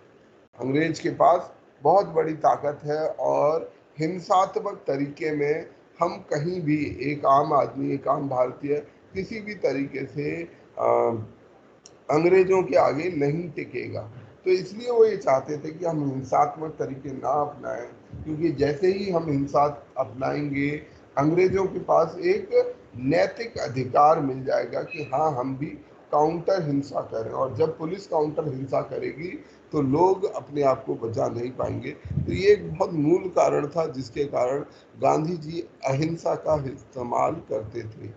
अंग्रेज के पास बहुत बड़ी ताकत है, और हिंसात्मक तरीके में हम कहीं भी, एक आम आदमी, एक आम भारतीय किसी भी तरीके से अंग्रेजों के आगे नहीं टिकेगा। तो इसलिए वो ये चाहते थे कि हम हिंसात्मक तरीके ना अपनाएं, क्योंकि जैसे ही हम हिंसा अपनाएंगे, अंग्रेजों के पास एक नैतिक अधिकार मिल जाएगा कि हाँ, हम भी काउंटर हिंसा करें, और जब पुलिस काउंटर हिंसा करेगी तो लोग अपने आप को बचा नहीं पाएंगे। तो ये एक बहुत मूल कारण था जिसके कारण गांधी जी अहिंसा का इस्तेमाल करते थे,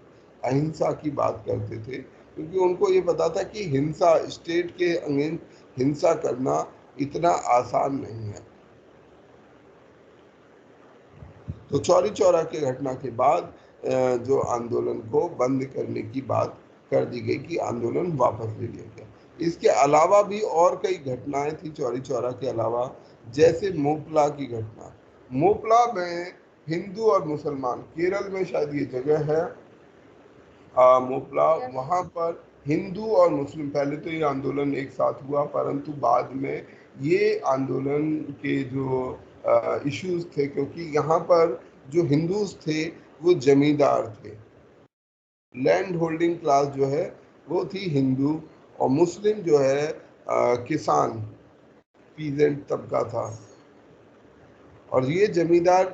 अहिंसा की बात करते थे, क्योंकि उनको ये पता था कि हिंसा, स्टेट के अगेंस्ट हिंसा करना इतना आसान नहीं है। तो चौरी चौरा की घटना के बाद जो आंदोलन को बंद करने की बात कर दी गई कि आंदोलन वापस ले लिया गया। इसके अलावा भी और कई घटनाएं थी चौरी चौरा के अलावा, जैसे मोपला की घटना। मोपला में हिंदू और मुसलमान, केरल में शायद ये जगह है, मोपला, वहाँ पर हिंदू और मुस्लिम, पहले तो ये आंदोलन एक साथ हुआ, परंतु बाद में ये आंदोलन के जो इश्यूज थे, क्योंकि यहाँ पर जो हिंदूज थे वो जमींदार थे, लैंड होल्डिंग क्लास जो है वो थी हिंदू, और मुस्लिम जो है किसान पीजेंट तबका था, और ये जमींदार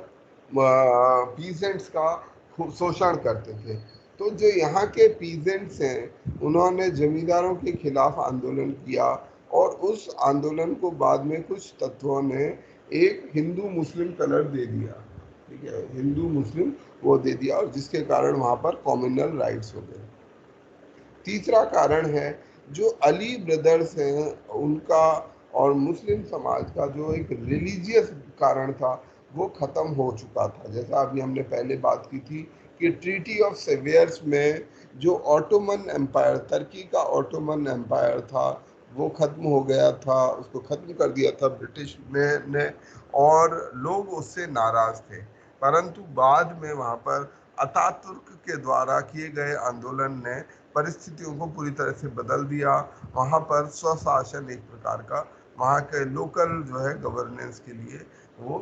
पीजेंट्स का शोषण करते थे। तो जो यहाँ के पीजेंट्स हैं उन्होंने जमींदारों के खिलाफ आंदोलन किया, और उस आंदोलन को बाद में कुछ तत्वों ने एक हिंदू मुस्लिम कलर दे दिया, ठीक है, हिंदू मुस्लिम वो दे दिया, और जिसके कारण वहाँ पर कॉम्युनल राइट्स हो गए। तीसरा कारण है जो अली ब्रदर्स हैं उनका और मुस्लिम समाज का जो एक रिलीजियस कारण था वो खत्म हो चुका था। जैसा अभी हमने पहले बात की थी कि ट्रीटी ऑफ सेवियर्स में जो ऑटोमन एम्पायर, तुर्की का ऑटोमन एम्पायर था, वो खत्म हो गया था, उसको खत्म कर दिया था ब्रिटिश ने, और लोग उससे नाराज थे। परंतु बाद में वहाँ पर अतातुर्क के द्वारा किए गए आंदोलन ने परिस्थितियों को पूरी तरह से बदल दिया। वहाँ पर स्वशासन एक प्रकार का, वहाँ के लोकल जो है गवर्नेंस के लिए वो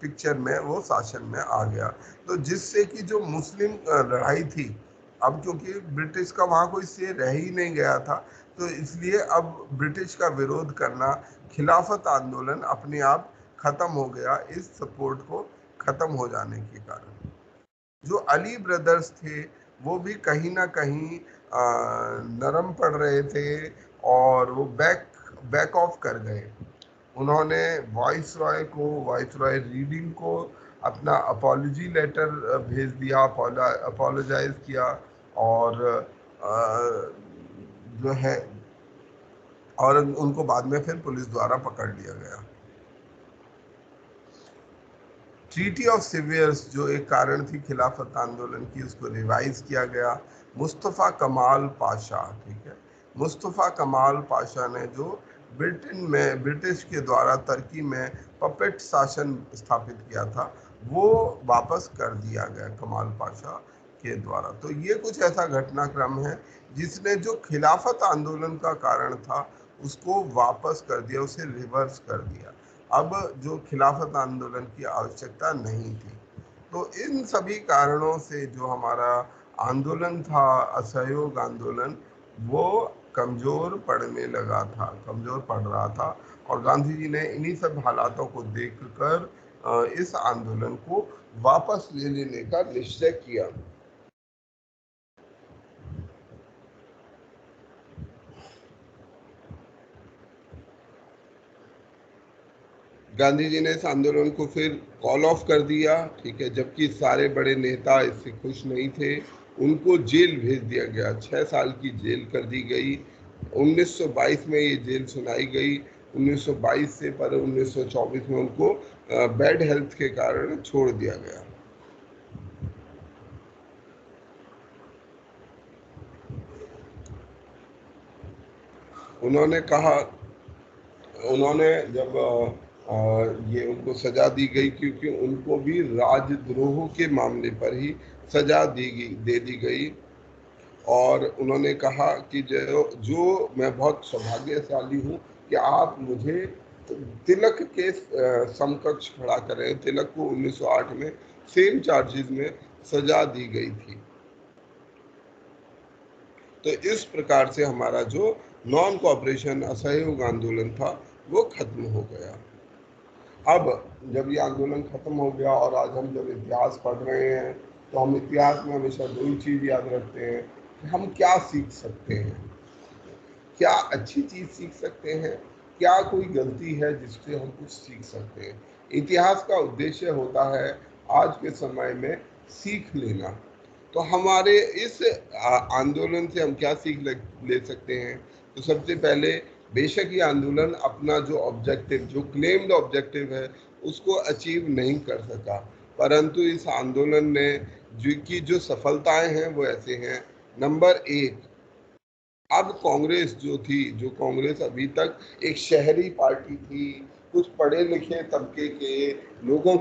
पिक्चर में, वो शासन में आ गया। तो जिससे कि जो मुस्लिम लड़ाई थी, अब क्योंकि ब्रिटिश का वहाँ कोई से रह ही नहीं गया था, तो इसलिए अब ब्रिटिश का विरोध करना, खिलाफत आंदोलन अपने आप खत्म हो गया इस सपोर्ट को खत्म हो जाने के कारण। जो अली ब्रदर्स थे वो भी कहीं ना कहीं नरम पड़ रहे थे, और वो बैक ऑफ कर गए। उन्होंने वाइस रॉय रीडिंग को अपना अपॉलजी लेटर भेज दिया, अपोलोजाइज किया, और जो है, और उनको बाद में फिर पुलिस द्वारा पकड़ लिया गया। ट्रीटी ऑफ सेवियर्स जो एक कारण थी खिलाफत आंदोलन की, उसको रिवाइज किया गया। मुस्तफ़ा कमाल पाशा, ठीक है, मुस्तफ़ा कमाल पाशा ने जो ब्रिटिश के द्वारा तुर्की में पपेट शासन स्थापित किया था, वो वापस कर दिया गया कमाल पाशा के द्वारा। तो ये कुछ ऐसा घटनाक्रम है जिसने जो खिलाफत आंदोलन का कारण था उसको वापस कर दिया, उसे रिवर्स कर दिया। अब जो खिलाफत आंदोलन की आवश्यकता नहीं थी। तो इन सभी कारणों से जो हमारा आंदोलन था, असहयोग आंदोलन, वो कमज़ोर पड़ने लगा था, कमज़ोर पड़ रहा था, और गांधी जी ने इन्हीं सब हालातों को देखकर इस आंदोलन को वापस ले लेने का निश्चय किया। गांधी जी ने इस आंदोलन को फिर कॉल ऑफ कर दिया, ठीक है, जबकि सारे बड़े नेता इससे खुश नहीं थे। उनको जेल भेज दिया गया, 6 साल की जेल कर दी गई। 1922 में ये जेल सुनाई गई, 1922 से, पर 1924 में उनको बैड हेल्थ के कारण छोड़ दिया गया। उन्होंने जब ये उनको सजा दी गई, क्योंकि उनको भी राजद्रोह के मामले पर ही सजा दे दी गई, और उन्होंने कहा कि जो मैं बहुत सौभाग्यशाली हूँ कि आप मुझे तिलक के समकक्ष खड़ा कर रहे हैं। तिलक को 1908 में सेम चार्जेस में सजा दी गई थी। तो इस प्रकार से हमारा जो नॉन कोऑपरेशन असहयोग आंदोलन था वो खत्म हो गया। अब जब ये आंदोलन खत्म हो गया, और आज हम जब इतिहास पढ़ रहे हैं, तो हम इतिहास में हमेशा दो ही चीज़ याद रखते हैं कि हम क्या सीख सकते हैं, क्या अच्छी चीज़ सीख सकते हैं, क्या कोई गलती है जिससे हम कुछ सीख सकते हैं। इतिहास का उद्देश्य होता है आज के समय में सीख लेना। तो हमारे इस आंदोलन से हम क्या सीख ले सकते हैं? तो सबसे पहले, बेशक ये आंदोलन अपना जो ऑब्जेक्टिव, जो क्लेम्ड ऑब्जेक्टिव है, उसको अचीव नहीं कर सका, परंतु इस आंदोलन ने जो सफलताएं हैं वो ऐसे हैं। नंबर 1, अब कांग्रेस जो कांग्रेस अभी तक एक शहरी पार्टी थी, कुछ पढ़े लिखे तबके के लोगों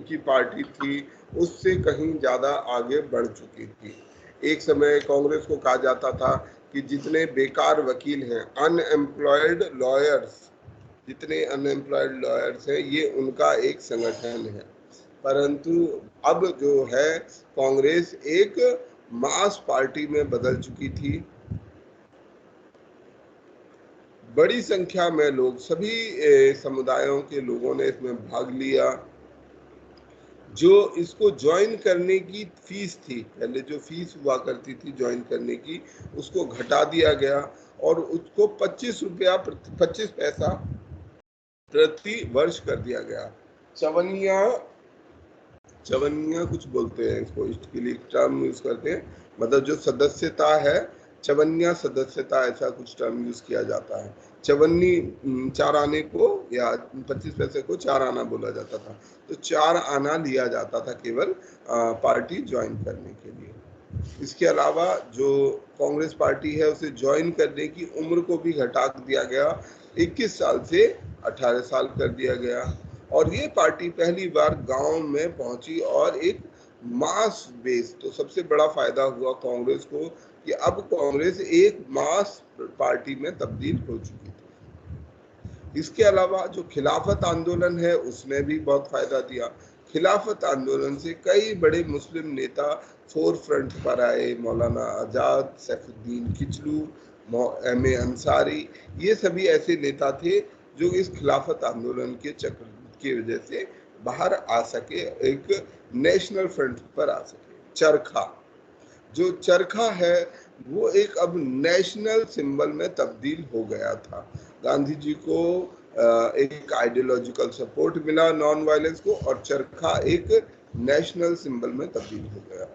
की पार्टी थी, उससे कहीं ज़्यादा आगे बढ़ चुकी थी। एक समय कांग्रेस को कहा जाता था कि जितने बेकार वकील हैं, अनएम्प्लॉयड लॉयर्स, जितने अनएम्प्लॉयड लॉयर्स हैं, ये उनका एक संगठन है। परंतु अब जो है कांग्रेस एक मास पार्टी में बदल चुकी थी। बड़ी संख्या में लोग, सभी समुदायों के लोगों ने इसमें भाग लिया। जो इसको ज्वाइन करने की फीस थी, पहले जो फीस हुआ करती थी ज्वाइन करने की, उसको घटा दिया गया और उसको 25 पैसा प्रति वर्ष कर दिया गया। चवनिया कुछ बोलते हैं इसको, इसके लिए टर्म यूज करते हैं, मतलब जो सदस्यता है, चवनिया सदस्यता, ऐसा कुछ टर्म यूज किया जाता है। चवन्नी 4 आने को या 25 पैसे को 4 आना बोला जाता था। तो 4 आना लिया जाता था केवल पार्टी ज्वाइन करने के लिए। इसके अलावा जो कांग्रेस पार्टी है उसे ज्वाइन करने की उम्र को भी घटा दिया गया, 21 साल से 18 साल कर दिया गया। और ये पार्टी पहली बार गांव में पहुंची और एक मास बेस, तो सबसे बड़ा फायदा हुआ कांग्रेस को कि अब कांग्रेस एक मास पार्टी में तब्दील हो चुकी थी। इसके अलावा जो खिलाफत आंदोलन है उसने भी बहुत फायदा दिया। खिलाफत आंदोलन से कई बड़े मुस्लिम नेता फोर फ्रंट पर आए, मौलाना आजाद, सैफुद्दीन किचलू, M.A. अंसारी, ये सभी ऐसे नेता थे जो इस खिलाफत आंदोलन के चक्र की वजह से बाहर आ सके, एक नेशनल फ्रंट पर आ सके। चरखा, जो चरखा है वो एक अब नेशनल सिंबल में तब्दील हो गया था। गांधी जी को एक आइडियोलॉजिकल सपोर्ट मिला नॉन वायलेंस को, और चरखा एक नेशनल सिंबल में तब्दील हो गया।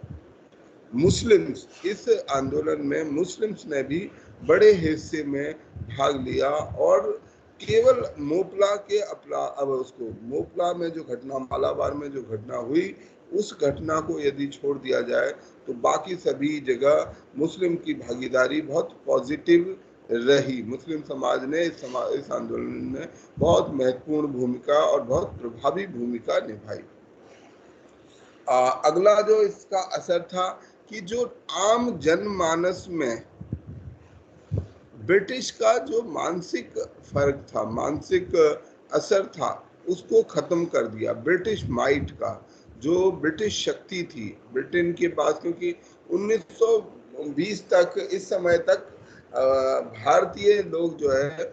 मुस्लिम्स, इस आंदोलन में मुस्लिम्स ने भी बड़े हिस्से में भाग लिया और केवल मोपला के मोपला में जो घटना, मालाबार में जो घटना हुई, उस घटना को यदि छोड़ दिया जाए तो बाकी सभी जगह मुस्लिम की भागीदारी बहुत पॉजिटिव रही। मुस्लिम समाज ने इस आंदोलन में बहुत महत्वपूर्ण भूमिका और बहुत प्रभावी भूमिका निभाई। अगला जो इसका असर था कि जो आम जनमानस में ब्रिटिश का जो मानसिक फर्क था, मानसिक असर था, उसको खत्म कर दिया। ब्रिटिश माइट का, जो ब्रिटिश शक्ति थी ब्रिटेन के पास, क्योंकि 1920 तक, इस समय तक भारतीय लोग जो है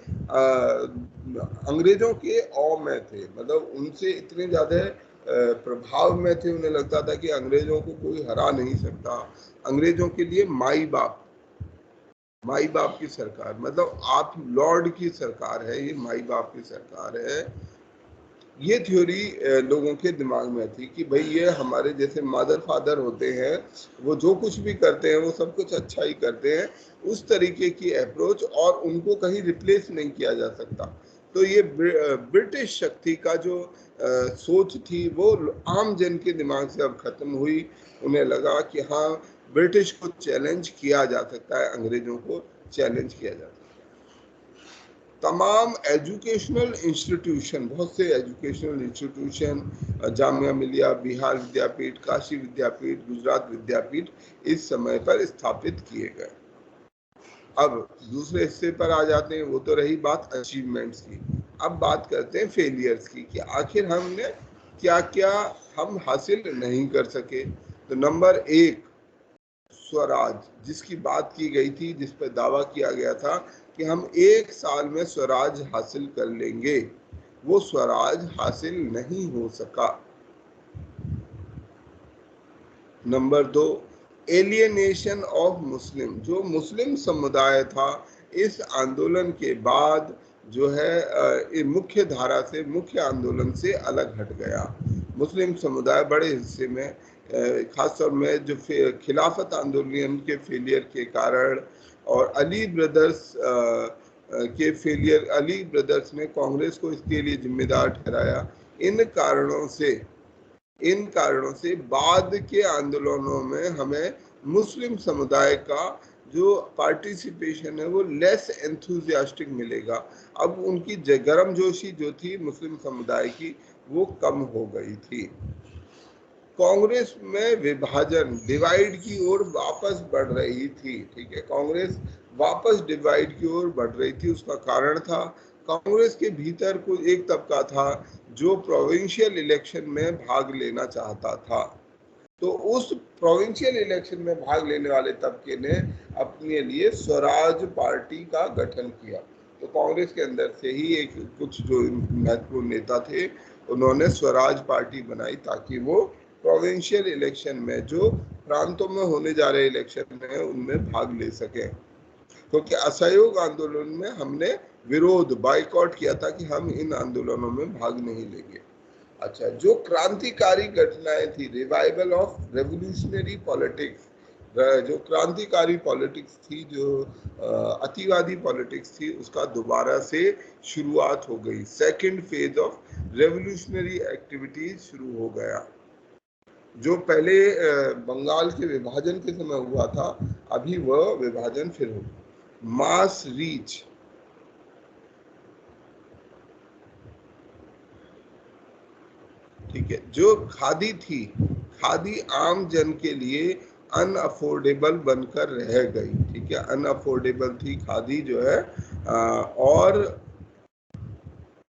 अंग्रेजों के औ में थे, मतलब उनसे इतने ज्यादा प्रभाव में थे, उन्हें लगता था कि अंग्रेजों को कोई हरा नहीं सकता। अंग्रेजों के लिए माई बाप की सरकार, मतलब आप लॉर्ड की सरकार है, ये माई बाप की सरकार है। ये थ्योरी लोगों के दिमाग में थी कि भाई ये हमारे जैसे मदर फादर होते हैं, वो जो कुछ भी करते हैं वो सब कुछ अच्छा ही करते हैं, उस तरीके की अप्रोच, और उनको कहीं रिप्लेस नहीं किया जा सकता। तो ये ब्रिटिश शक्ति का जो सोच थी वो आम जन के दिमाग से अब खत्म हुई। उन्हें लगा कि हाँ, ब्रिटिश को चैलेंज किया जा सकता है, अंग्रेजों को चैलेंज किया जा सकता है। तमाम एजुकेशनल इंस्टीट्यूशन, बहुत से एजुकेशनल इंस्टीट्यूशन, जामिया मिलिया, बिहार विद्यापीठ, काशी विद्यापीठ, गुजरात विद्यापीठ इस समय पर स्थापित किए गए। अब दूसरे हिस्से पर आ जाते हैं, वो तो रही बात अचीवमेंट्स की। अब बात करते हैं फेलियर्स की, कि आखिर हमने क्या क्या हम हासिल नहीं कर सके। तो नंबर 1, स्वराज, जिसकी बात की गई थी, जिस पर दावा किया गया था कि हम 1 साल में स्वराज हासिल कर लेंगे, वो स्वराज हासिल नहीं हो सका। नंबर 2, एलियनेशन ऑफ मुस्लिम, जो मुस्लिम समुदाय था इस आंदोलन के बाद जो है मुख्य धारा से, मुख्य आंदोलन से अलग हट गया। मुस्लिम समुदाय बड़े हिस्से में, खासतौर में जो खिलाफत आंदोलन के फेलियर के कारण और अली ब्रदर्स के फेलियर, अली ब्रदर्स ने कांग्रेस को इसके लिए जिम्मेदार ठहराया। इन कारणों से बाद के आंदोलनों में हमें मुस्लिम समुदाय का जो पार्टिसिपेशन है वो लेस एंथुजियास्टिक मिलेगा। अब उनकी गर्मजोशी जो थी मुस्लिम समुदाय की वो कम हो गई थी। कांग्रेस में विभाजन, डिवाइड की ओर वापस बढ़ रही थी। ठीक है, कांग्रेस वापस डिवाइड की ओर बढ़ रही थी। उसका कारण था कांग्रेस के भीतर कोई एक तबका था जो प्रोविंशियल इलेक्शन में भाग लेना चाहता था। तो उस प्रोविंशियल इलेक्शन में भाग लेने वाले तबके ने अपने लिए स्वराज पार्टी का गठन किया। तो कांग्रेस के अंदर से ही एक कुछ जो महत्वपूर्ण नेता थे उन्होंने स्वराज पार्टी बनाई ताकि वो प्रोविंशियल इलेक्शन में जो प्रांतों में होने जा रहे इलेक्शन है उनमें भाग ले सके। क्योंकि असहयोग आंदोलन में हमने विरोध, बाइकआउट किया था कि हम इन आंदोलनों में भाग नहीं लेंगे। अच्छा, जो क्रांतिकारी घटनाएं थी, रिवाइवल ऑफ रेवोल्यूशनरी पॉलिटिक्स, जो क्रांतिकारी पॉलिटिक्स थी, जो अतिवादी पॉलिटिक्स थी, उसका दोबारा से शुरुआत हो गई। Second phase of revolutionary activities शुरू हो गया। जो पहले बंगाल के विभाजन के समय हुआ था, अभी वह विभाजन फिर हो। मास रीच, ठीक है, जो खादी थी, खादी आम जन के लिए अनअफोर्डेबल बनकर रह गई। ठीक है, अनअफोर्डेबल थी खादी जो है, और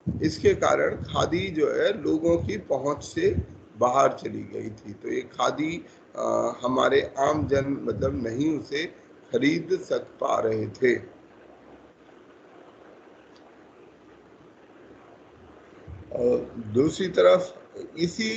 इसके कारण खादी जो है लोगों की पहुंच से बाहर चली गई थी। तो ये खादी हमारे आम जन मतलब नहीं उसे खरीद सक पा रहे थे। दूसरी तरफ इसी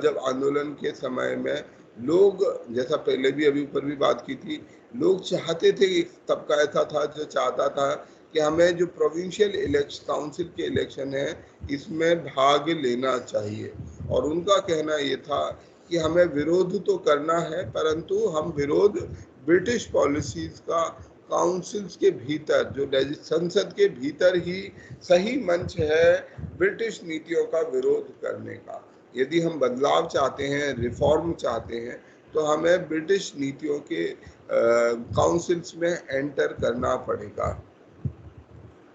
जब आंदोलन के समय में लोग, जैसा पहले भी अभी ऊपर भी बात की थी, लोग चाहते थे, एक तबका ऐसा था जो चाहता था कि हमें जो प्रोविंशियल इलेक्शन, काउंसिल के इलेक्शन है, इसमें भाग लेना चाहिए। और उनका कहना ये था कि हमें विरोध तो करना है, परंतु हम विरोध ब्रिटिश पॉलिसीज का काउंसिल्स के भीतर, जो संसद के भीतर ही सही मंच है ब्रिटिश नीतियों का विरोध करने का। यदि हम बदलाव चाहते हैं, रिफॉर्म चाहते हैं, तो हमें ब्रिटिश नीतियों के काउंसिल्स में एंटर करना पड़ेगा।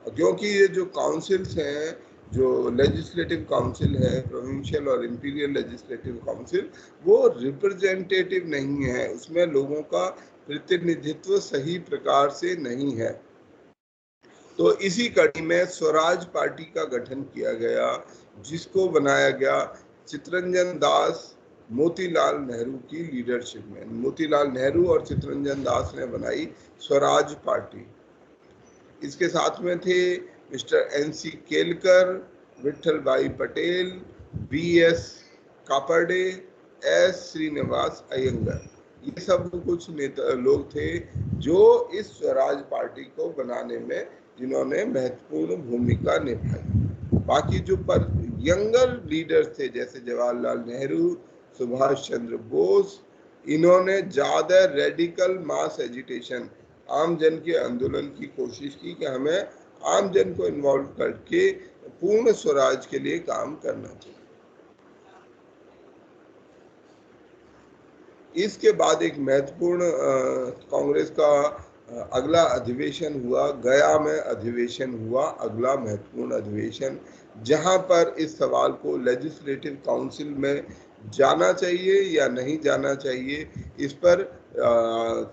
क्योंकि ये जो काउंसिल्स हैं, जो लेजिस्लेटिव काउंसिल है, प्रोविंशियल और इंपीरियल लेजिस्लेटिव काउंसिल, वो रिप्रेजेंटेटिव नहीं है, उसमें लोगों का प्रतिनिधित्व सही प्रकार से नहीं है। तो इसी कड़ी में स्वराज पार्टी का गठन किया गया, जिसको बनाया गया चित्तरंजन दास, मोतीलाल नेहरू की लीडरशिप में। मोतीलाल नेहरू और चित्तरंजन दास ने बनाई स्वराज पार्टी। इसके साथ में थे मिस्टर NC केलकर, विठल भाई पटेल, BS कापड़े, S श्रीनिवास अयंगर। ये सब कुछ नेता लोग थे जो इस स्वराज पार्टी को बनाने में जिन्होंने महत्वपूर्ण भूमिका निभाई। बाकी जो पर यंगर लीडर्स थे, जैसे जवाहरलाल नेहरू, सुभाष चंद्र बोस, इन्होंने ज्यादा रेडिकल मास एजिटेशन, आम जन के आंदोलन की कोशिश की कि हमें आम जन को इन्वॉल्व करके पूर्ण स्वराज के लिए काम करना चाहिए। इसके बाद एक महत्वपूर्ण कांग्रेस का अगला अधिवेशन हुआ, गया में अधिवेशन हुआ, अगला महत्वपूर्ण अधिवेशन, जहां पर इस सवाल को लेजिस्लेटिव काउंसिल में जाना चाहिए या नहीं जाना चाहिए, इस पर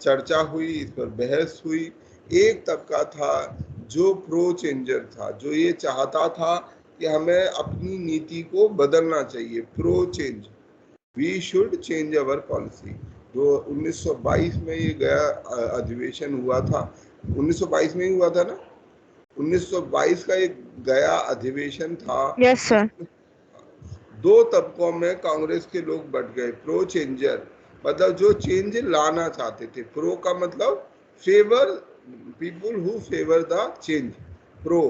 चर्चा हुई, इस पर बहस हुई। एक तबका था जो प्रो चेंजर था, जो ये चाहता था कि हमें अपनी नीति को बदलना चाहिए, pro change, we should change our policy. जो 1922 में ये गया अधिवेशन हुआ था, 1922 में ही हुआ था ना, 1922 का एक गया अधिवेशन था। Yes sir. दो तबकों में कांग्रेस के लोग बट गए। प्रो चेंजर मतलब जो चेंज लाना चाहते थे, प्रो का मतलब favour, people who favour the change, pro,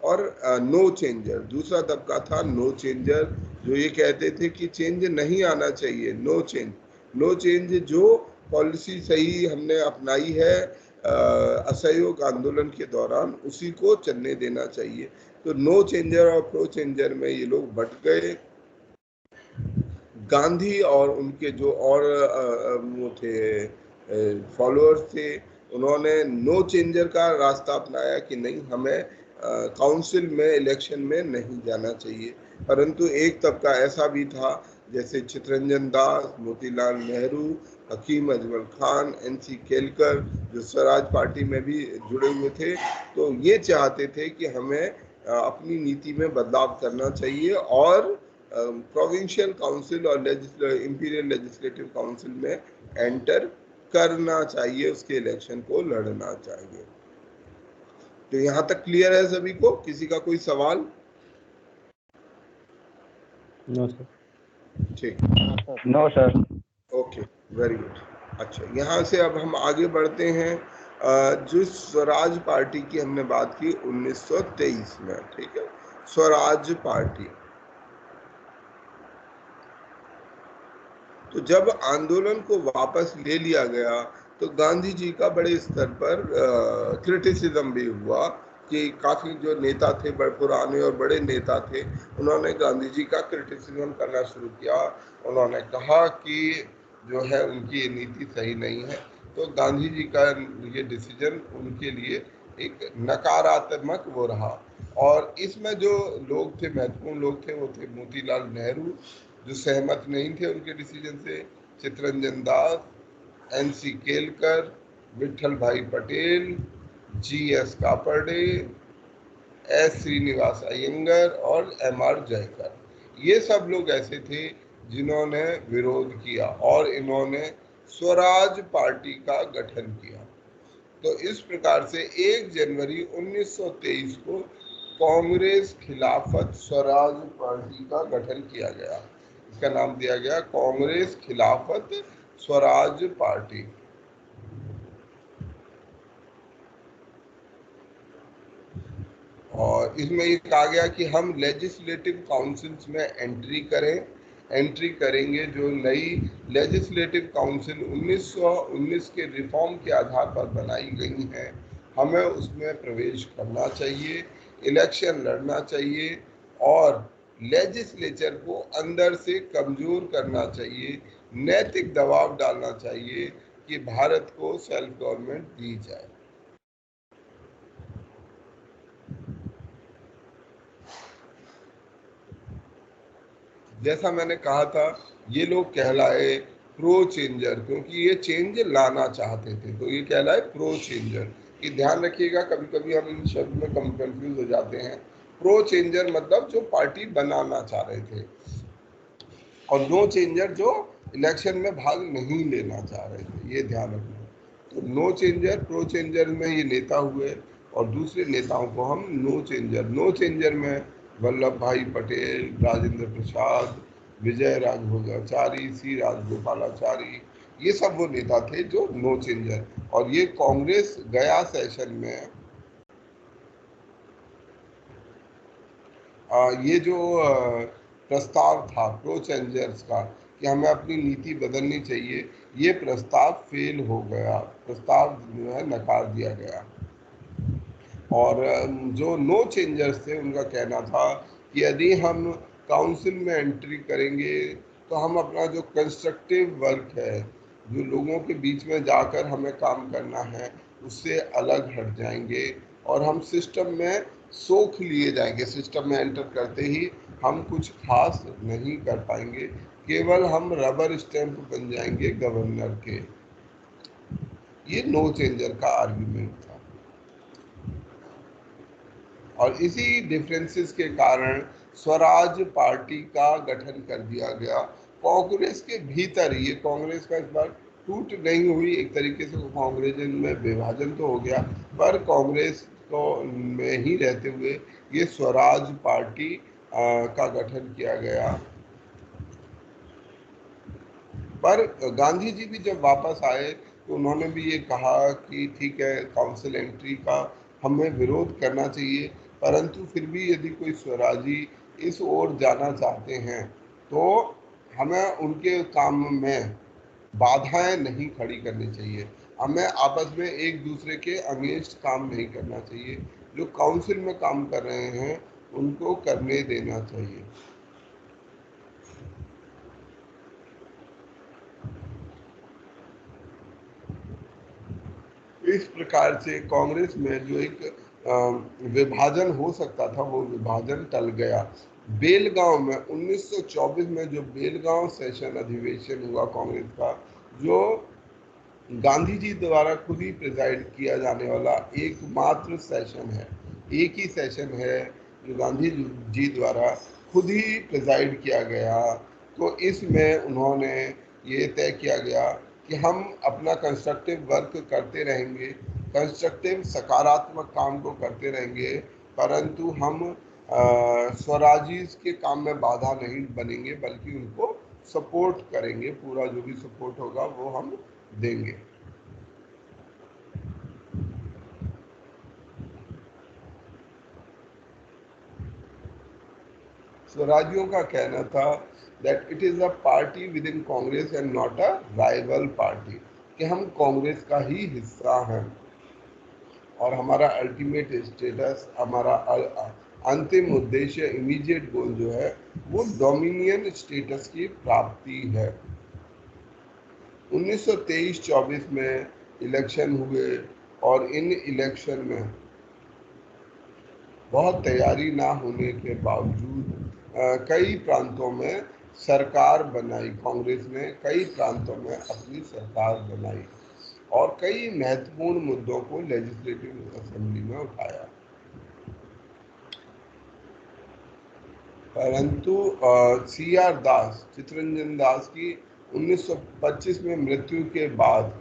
और नो चेंजर दूसरा तबका था, नो चेंजर, जो ये कहते थे कि चेंज नहीं आना चाहिए, नो चेंज। नो चेंज जो पॉलिसी सही हमने अपनाई है असहयोग आंदोलन के दौरान, उसी को चलने देना चाहिए। तो नो चेंजर और प्रो चेंजर में ये लोग बट गए। गांधी और उनके जो और वो थे फॉलोअर्स थे, उन्होंने नो चेंजर का रास्ता अपनाया कि नहीं, हमें काउंसिल में इलेक्शन में नहीं जाना चाहिए। परंतु एक तबका ऐसा भी था जैसे चितरंजन दास, मोतीलाल नेहरू, हकीम अजमल खान, एनसी केलकर, जो स्वराज पार्टी में भी जुड़े हुए थे, तो ये चाहते थे कि हमें अपनी नीति में बदलाव करना चाहिए और प्रोविंशियल काउंसिल और इंपीरियल लेजिस्लेटिव काउंसिल में एंटर करना चाहिए, उसके इलेक्शन को लड़ना चाहिए। तो यहाँ तक क्लियर है सभी को? किसी का कोई सवाल? No sir. ठीक, no sir. Okay, very good. अच्छा, यहाँ से अब हम आगे बढ़ते हैं। जो स्वराज पार्टी की हमने बात की 1923 में, ठीक है, स्वराज पार्टी। तो जब आंदोलन को वापस ले लिया गया तो गांधी जी का बड़े स्तर पर क्रिटिसिज्म भी हुआ कि काफी जो नेता थे, बड़े पुराने और बड़े नेता थे, उन्होंने गांधी जी का क्रिटिसिज्म करना शुरू किया। उन्होंने कहा कि जो है उनकी ये नीति सही नहीं है। तो गांधी जी का ये डिसीजन उनके लिए एक नकारात्मक वो रहा। और इसमें जो लोग थे, महत्वपूर्ण लोग थे, वो थे मोतीलाल नेहरू, जो सहमत नहीं थे उनके डिसीजन से, चितरंजन दास, एनसी केलकर, विठल भाई पटेल, जीएस कापड़े, एस श्रीनिवास अयंगर और एमआर जयकर। ये सब लोग ऐसे थे जिन्होंने विरोध किया और इन्होंने स्वराज पार्टी का गठन किया। तो इस प्रकार से 1 जनवरी 1923 को कांग्रेस खिलाफत स्वराज पार्टी का गठन किया गया। इसका नाम दिया गया कांग्रेस खिलाफत स्वराज पार्टी। और इसमें ये कहा गया कि हम लेजिस्लेटिव काउंसिल्स में एंट्री करेंगे। जो नई लेजिस्लेटिव काउंसिल 1919 के रिफॉर्म के आधार पर बनाई गई हैं, हमें उसमें प्रवेश करना चाहिए, इलेक्शन लड़ना चाहिए और लेजिस्लेचर को अंदर से कमजोर करना चाहिए, नैतिक दबाव डालना चाहिए कि भारत को सेल्फ गवर्नमेंट दी जाए। जैसा मैंने कहा था, ये लोग कहलाए प्रो चेंजर, क्योंकि ये चेंज लाना चाहते थे, तो ये कहलाए प्रो चेंजर। ये ध्यान रखिएगा, कभी कभी हम इन शब्द में कम कंफ्यूज हो जाते हैं। प्रो चेंजर मतलब जो पार्टी बनाना चाह रहे थे, और नो चेंजर जो इलेक्शन में भाग नहीं लेना चाह रहे थे, ये ध्यान रखना। तो नो चेंजर, प्रो चेंजर में ये नेता हुए और दूसरे नेताओं को हम नो चेंजर में वल्लभ भाई पटेल, राजेंद्र प्रसाद, विजय राघवाचारी, सी राजगोपालाचारी, ये सब वो नेता थे जो नो चेंजर। और ये कांग्रेस गया सेशन में ये जो प्रस्ताव था प्रो चेंजर्स का कि हमें अपनी नीति बदलनी चाहिए, ये प्रस्ताव फेल हो गया, प्रस्ताव जो है नकार दिया गया। और जो नो चेंजर्स थे उनका कहना था कि यदि हम काउंसिल में एंट्री करेंगे तो हम अपना जो कंस्ट्रक्टिव वर्क है, जो लोगों के बीच में जाकर हमें काम करना है, उससे अलग हट जाएंगे और हम सिस्टम में सोख लिए जाएंगे। सिस्टम में एंटर करते ही हम कुछ खास नहीं कर पाएंगे, केवल हम रबर स्टैंप बन जाएंगे गवर्नर के। ये नो चेंजर का आर्गुमेंट था। और इसी डिफरेंसेस के कारण स्वराज पार्टी का गठन कर दिया गया कांग्रेस के भीतर। ये कांग्रेस का इस बार टूट नहीं हुई, एक तरीके से कांग्रेस में विभाजन तो हो गया, पर कांग्रेस को में ही रहते हुए ये स्वराज पार्टी का गठन किया गया। पर गांधी जी भी जब वापस आए तो उन्होंने भी ये कहा कि ठीक है, काउंसिल एंट्री का हमें विरोध करना चाहिए, परंतु फिर भी यदि कोई स्वराजी इस ओर जाना चाहते हैं तो हमें उनके काम में बाधाएं नहीं खड़ी करनी चाहिए। हमें आपस में एक दूसरे के अगेंस्ट काम नहीं करना चाहिए। जो काउंसिल में काम कर रहे हैं उनको करने देना चाहिए। इस प्रकार से कांग्रेस में जो एक विभाजन हो सकता था वो विभाजन टल गया। बेलगांव में 1924 में जो बेलगांव सेशन अधिवेशन हुआ कांग्रेस का, जो गांधी जी द्वारा खुद ही प्रिजाइड किया जाने वाला एकमात्र सेशन है, एक ही सेशन है जो गांधी जी द्वारा खुद ही प्रिजाइड किया गया। तो इसमें उन्होंने ये तय किया गया कि हम अपना कंस्ट्रक्टिव वर्क करते रहेंगे, कंस्ट्रक्टिव सकारात्मक काम को करते रहेंगे, परंतु हम स्वराजी के काम में बाधा नहीं बनेंगे, बल्कि उनको सपोर्ट करेंगे, पूरा जो भी सपोर्ट होगा वो हम देंगे। स्वराजियों का कहना था that it is a party within Congress and not a rival party, कि हम कांग्रेस का ही हिस्सा हैं और हमारा अल्टीमेट स्टेटस, हमारा अंतिम उद्देश्य, इमीडिएट गोल जो है वो डोमिनियन स्टेटस की प्राप्ति है। 1923-24 में इलेक्शन हुए और इन इलेक्शन में बहुत तैयारी ना होने के बावजूद कई प्रांतों में सरकार बनाई कांग्रेस ने, कई प्रांतों में अपनी सरकार बनाई और कई महत्वपूर्ण मुद्दों को लेजिस्लेटिव असेंबली में उठाया। परंतु CR दास, चित्तरंजन दास की 1925 में मृत्यु के बाद,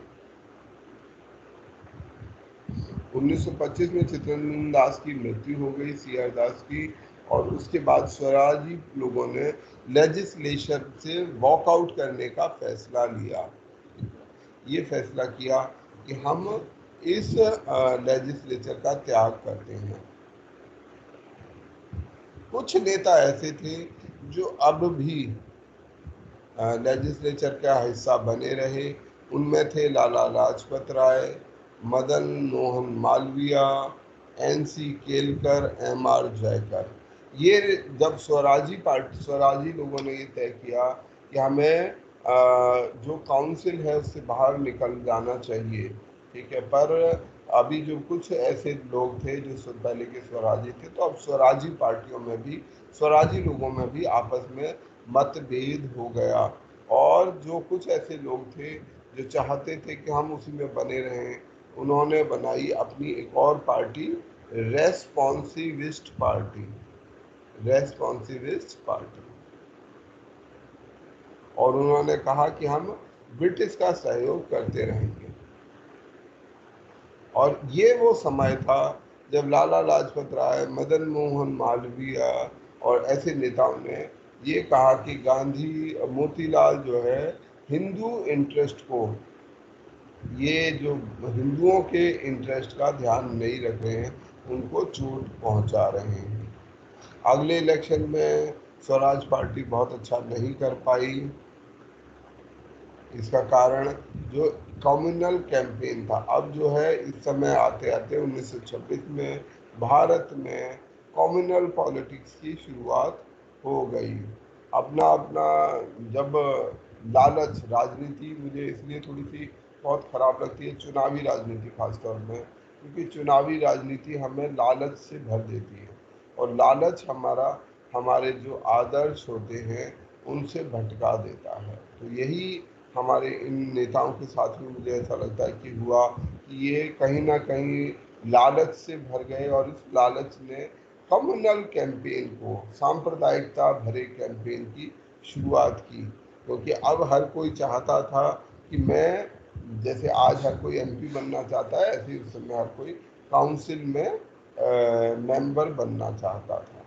1925 में चित्तरंजन दास की मृत्यु हो गई, CR दास की, और उसके बाद स्वराजी लोगों ने लेजिस्लेशन से वॉकआउट करने का फैसला लिया। ये फैसला किया कि हम इस लेजिस्लेचर का त्याग करते हैं। कुछ नेता ऐसे थे जो अब भी लेजिस्लेचर का हिस्सा बने रहे। उनमें थे लाला लाजपत राय, मदन मोहन मालवीय, NC केलकर, MR जयकर। ये जब स्वराजी लोगों ने ये तय किया कि हमें जो काउंसिल है उससे बाहर निकल जाना चाहिए, ठीक है, पर अभी जो कुछ ऐसे लोग थे जो पहले के स्वराजी थे, तो अब स्वराजी पार्टियों में भी, स्वराजी लोगों में भी आपस में मतभेद हो गया और जो कुछ ऐसे लोग थे जो चाहते थे कि हम उसी में बने रहें, उन्होंने बनाई अपनी एक और पार्टी, रेस्पॉन्सिविस्ट पार्टी, रेस्पॉन्सिविस्ट पार्टी। और उन्होंने कहा कि हम ब्रिटिश का सहयोग करते रहेंगे। और ये वो समय था जब लाला लाजपत राय, मदन मोहन मालवीय और ऐसे नेताओं ने ये कहा कि गांधी, मोतीलाल जो है हिंदू इंटरेस्ट को, ये जो हिंदुओं के इंटरेस्ट का ध्यान नहीं रख रहे हैं, उनको चोट पहुंचा रहे हैं। अगले इलेक्शन में स्वराज पार्टी बहुत अच्छा नहीं कर पाई। इसका कारण जो कम्युनल कैंपेन था, अब जो है इस समय आते आते 1926 में भारत में कम्युनल पॉलिटिक्स की शुरुआत हो गई। अपना अपना जब लालच, राजनीति मुझे इसलिए थोड़ी सी बहुत खराब लगती है, चुनावी राजनीति खासतौर में, क्योंकि चुनावी राजनीति हमें लालच से भर देती है और लालच हमारे जो आदर्श होते हैं उनसे भटका देता है। तो यही हमारे इन नेताओं के साथ में मुझे ऐसा लगता है कि हुआ कि ये कहीं ना कहीं लालच से भर गए और इस लालच ने कम्युनल कैंपेन को, सांप्रदायिकता भरे कैंपेन की शुरुआत की। क्योंकि अब हर कोई चाहता था कि मैं, जैसे आज हर कोई MP बनना चाहता है, ऐसे उस समय हर कोई काउंसिल में मेंबर बनना चाहता था।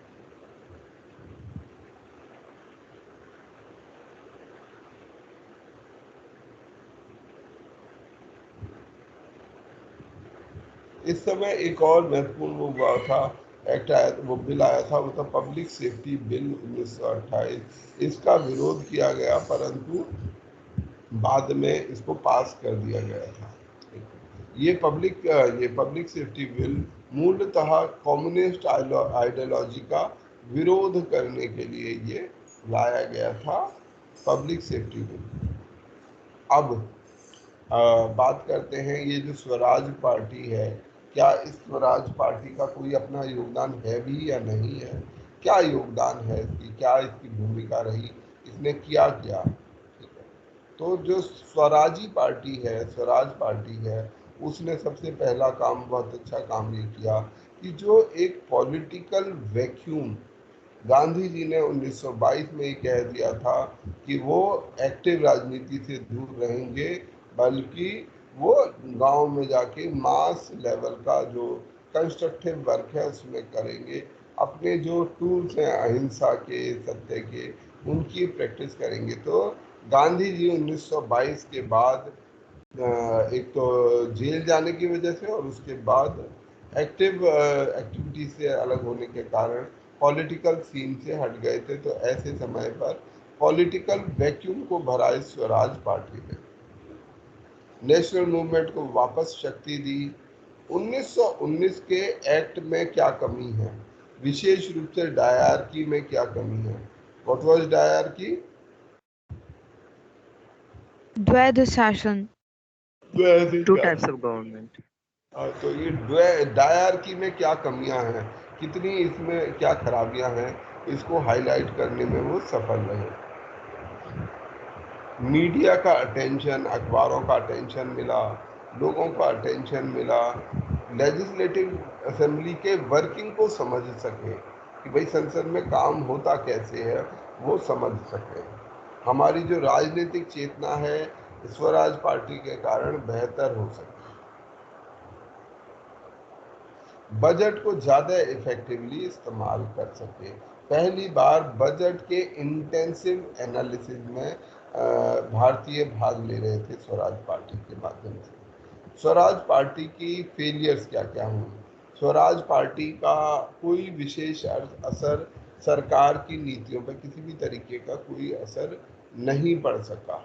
इस समय एक और महत्वपूर्ण वो हुआ था, एक्ट आया, वो बिल आया था, वो था पब्लिक सेफ्टी बिल 1928। इसका विरोध किया गया परंतु बाद में इसको पास कर दिया गया था। ये पब्लिक सेफ्टी बिल मूलतः कम्युनिस्ट आइडियोलॉजी का विरोध करने के लिए ये लाया गया था, पब्लिक सेफ्टी बिल। अब बात करते हैं ये जो स्वराज पार्टी है, क्या इस स्वराज पार्टी का कोई अपना योगदान है भी या नहीं है? क्या योगदान है इसकी, क्या इसकी भूमिका रही, इसने किया क्या? ठीक है, तो जो स्वराजी पार्टी है, स्वराज पार्टी है, उसने सबसे पहला काम, बहुत अच्छा काम ये किया कि जो एक पॉलिटिकल वैक्यूम गांधी जी ने 1922 में ही कह दिया था कि वो एक्टिव राजनीति से दूर रहेंगे, बल्कि वो गांव में जाके मास लेवल का जो कंस्ट्रक्टिव वर्क है उसमें करेंगे, अपने जो टूल्स हैं अहिंसा के, सत्य के, उनकी प्रैक्टिस करेंगे। तो गांधी जी 1922 के बाद एक तो जेल जाने की वजह से और उसके बाद एक्टिविटी से अलग होने के कारण पॉलिटिकल सीन से हट गए थे। तो ऐसे समय पर पॉलिटिकल वैक्यूम को भरा इस स्वराज पार्टी ने, नेशनल मूवमेंट को वापस शक्ति दी। 1919 के एक्ट में क्या कमी है, विशेष रूप से डायरकी में क्या कमी है? What was dyarchy? द्वैध शासन। Two types of government. तो ये डायरकी में क्या कमियां हैं, कितनी इसमें क्या खराबियां हैं, इसको हाईलाइट करने में वो सफल रहे। मीडिया का अटेंशन, अखबारों का अटेंशन मिला, लोगों का अटेंशन मिला, लेजिस्लेटिव असेंबली के वर्किंग को समझ सके कि भाई संसद में काम होता कैसे है, वो समझ सके। हमारी जो राजनीतिक चेतना है स्वराज पार्टी के कारण बेहतर हो सके। बजट को ज़्यादा इफेक्टिवली इस्तेमाल कर सके। पहली बार बजट के इंटेंसिव एनालिसिस में भारतीय भाग ले रहे थे स्वराज पार्टी के माध्यम से। स्वराज पार्टी की फेलियर्स क्या क्या हुई? स्वराज पार्टी का कोई विशेष असर सरकार की नीतियों पर किसी भी तरीके का कोई असर नहीं पड़ सका।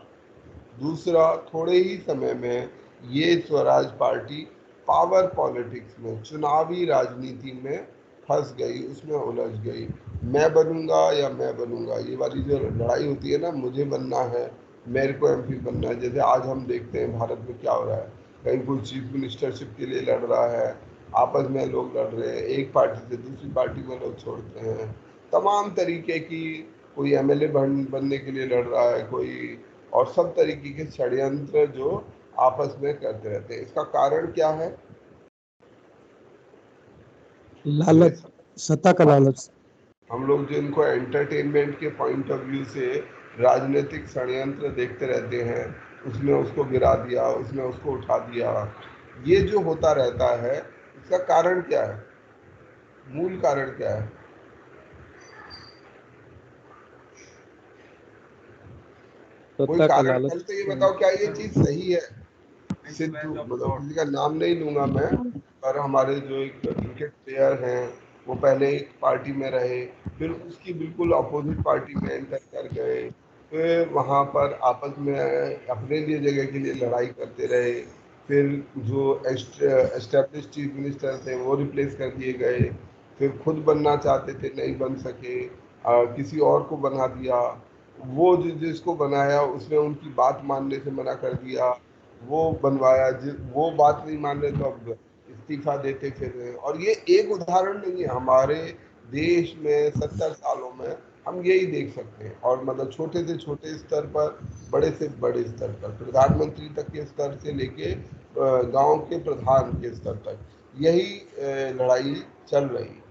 दूसरा, थोड़े ही समय में ये स्वराज पार्टी पावर पॉलिटिक्स में, चुनावी राजनीति में फंस गई, उसमें उलझ गई। मैं बनूंगा या मैं बनूंगा, ये वाली जो लड़ाई होती है ना, मुझे बनना है, मेरे को एमपी बनना है। जैसे आज हम देखते हैं भारत में क्या हो रहा है, कहीं कोई चीफ मिनिस्टरशिप के लिए लड़ रहा है, आपस में लोग लड़ रहे हैं, एक पार्टी से दूसरी पार्टी में लोग छोड़ते हैं, तमाम तरीके की, कोई एमएलए बनने के लिए लड़ रहा है कोई, और सब तरीके के षड्यंत्र जो आपस में करते रहते हैं। इसका कारण क्या है? लालच, सत्ता का लालच। हम लोग जो इनको एंटरटेनमेंट के पॉइंट ऑफ व्यू से राजनीतिक षड्यंत्र देखते रहते हैं, उसने उसको गिरा दिया, उसने उसको उठा दिया, ये जो होता रहता है, इसका कारण क्या है? मूल कारण क्या है? कोई सत्ता का कारण लालच। पहले तो ये बताओ, क्या ये चीज सही है? सिद्धू, मतलब किसी का नाम नहीं लूंगा मैं, पर हमारे जो एक क्रिकेट प्लेयर हैं, वो पहले एक पार्टी में रहे, फिर उसकी बिल्कुल अपोजिट पार्टी में एंटर कर गए, फिर वहाँ पर आपस में अपने लिए जगह के लिए लड़ाई करते रहे, फिर जो एस्टेब्लिश चीफ मिनिस्टर थे वो रिप्लेस कर दिए गए, फिर खुद बनना चाहते थे, नहीं बन सके, किसी और को बना दिया, वो जिसको बनाया उसने उनकी बात मानने से मना कर दिया, वो बनवाया, वो बात नहीं मान रहे तो अब इस्तीफा देते फिर रहे। और ये एक उदाहरण नहीं है, हमारे देश में 70 सालों में हम यही देख सकते हैं। और मतलब छोटे से छोटे स्तर पर, बड़े से बड़े स्तर पर, प्रधानमंत्री तक के स्तर से लेके गांव के प्रधान के स्तर तक यही लड़ाई चल रही है।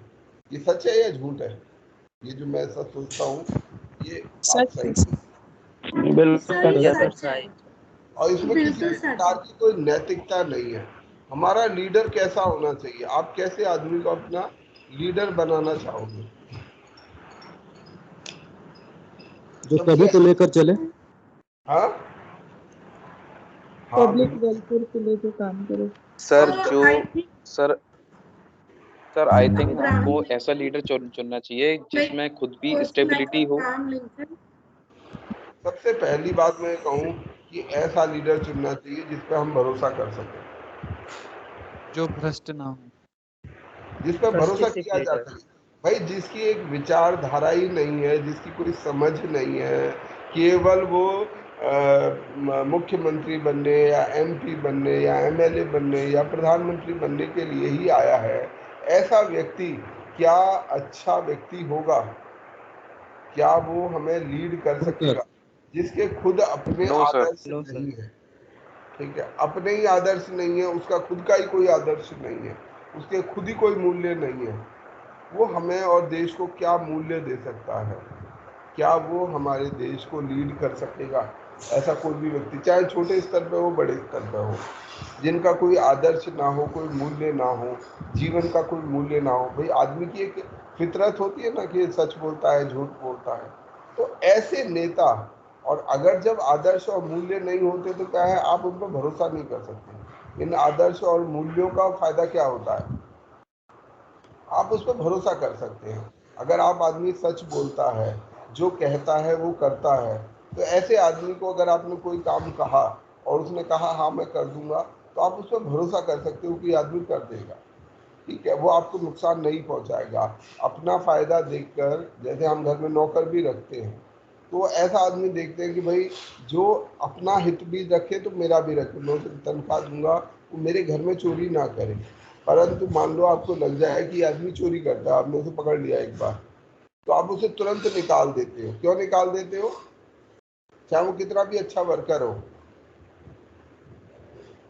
ये सच है या झूठ है? ये जो मैं ऐसा सोचता हूँ, ये बात सही है। बिल्कुल सच है। और इसमें किसी बिल्कुल भी सच प्रकार है। की कोई नैतिकता नहीं है। हमारा लीडर कैसा होना चाहिए? आप कैसे आदमी को अपना लीडर बनाना चाहोगे? जो सभी को लेकर चले। हाँ हाँ, पब्लिक वेलफेयर के लिए जो काम करे। सर और जो I think sir I think Abraham हमको ऐसा लीडर चुनना चाहिए जिसमें खुद भी स्टेबिलिटी हो। Abraham Lincoln. सबसे पहली बात मैं कहूँ कि ऐसा लीडर चुनना चाहिए जिस पे हम भरोसा कर सकें, जो भ्रष्ट ना हो, जिस पर भरोसा Trusted किया जा leader. सके। भाई जिसकी एक विचारधारा ही नहीं है, जिसकी कोई समझ नहीं है, केवल वो मुख्यमंत्री बनने या एमपी बनने या एमएलए बनने या प्रधानमंत्री बनने के लिए ही आया है, ऐसा व्यक्ति क्या अच्छा व्यक्ति होगा? क्या वो हमें लीड कर सकेगा? जिसके खुद अपने No, sir. आदर्श नहीं है, ठीक है, अपने ही आदर्श नहीं है, उसका खुद का ही कोई आदर्श नहीं है, उसके खुद ही कोई मूल्य नहीं है, वो हमें और देश को क्या मूल्य दे सकता है? क्या वो हमारे देश को लीड कर सकेगा? ऐसा कोई भी व्यक्ति, चाहे छोटे स्तर पे हो बड़े स्तर पे हो, जिनका कोई आदर्श ना हो, कोई मूल्य ना हो, जीवन का कोई मूल्य ना हो। भाई आदमी की एक फितरत होती है ना कि सच बोलता है, झूठ बोलता है, तो ऐसे नेता, और अगर जब आदर्श और मूल्य नहीं होते तो क्या है, आप उन पर भरोसा नहीं कर सकते। इन आदर्श और मूल्यों का फायदा क्या होता है? आप उस पर भरोसा कर सकते हैं। अगर आप आदमी सच बोलता है, जो कहता है वो करता है, तो ऐसे आदमी को अगर आपने कोई काम कहा और उसने कहा हाँ मैं कर दूंगा, तो आप उस पर भरोसा कर सकते हो कि आदमी कर देगा, ठीक है, वो आपको नुकसान नहीं पहुंचाएगा। अपना फायदा देखकर, जैसे हम घर में नौकर भी रखते हैं, तो ऐसा आदमी देखते हैं कि भाई जो अपना हित भी रखे तो मेरा भी रखे, मैं उसे तनख्वाह दूंगा, वो मेरे घर में चोरी ना करे। परंतु मान लो आपको लग जाए कि आदमी चोरी करता है, आपने उसे पकड़ लिया एक बार, तो आप उसे तुरंत निकाल देते हो। क्यों निकाल देते हो? चाहे वो कितना भी अच्छा वर्कर हो,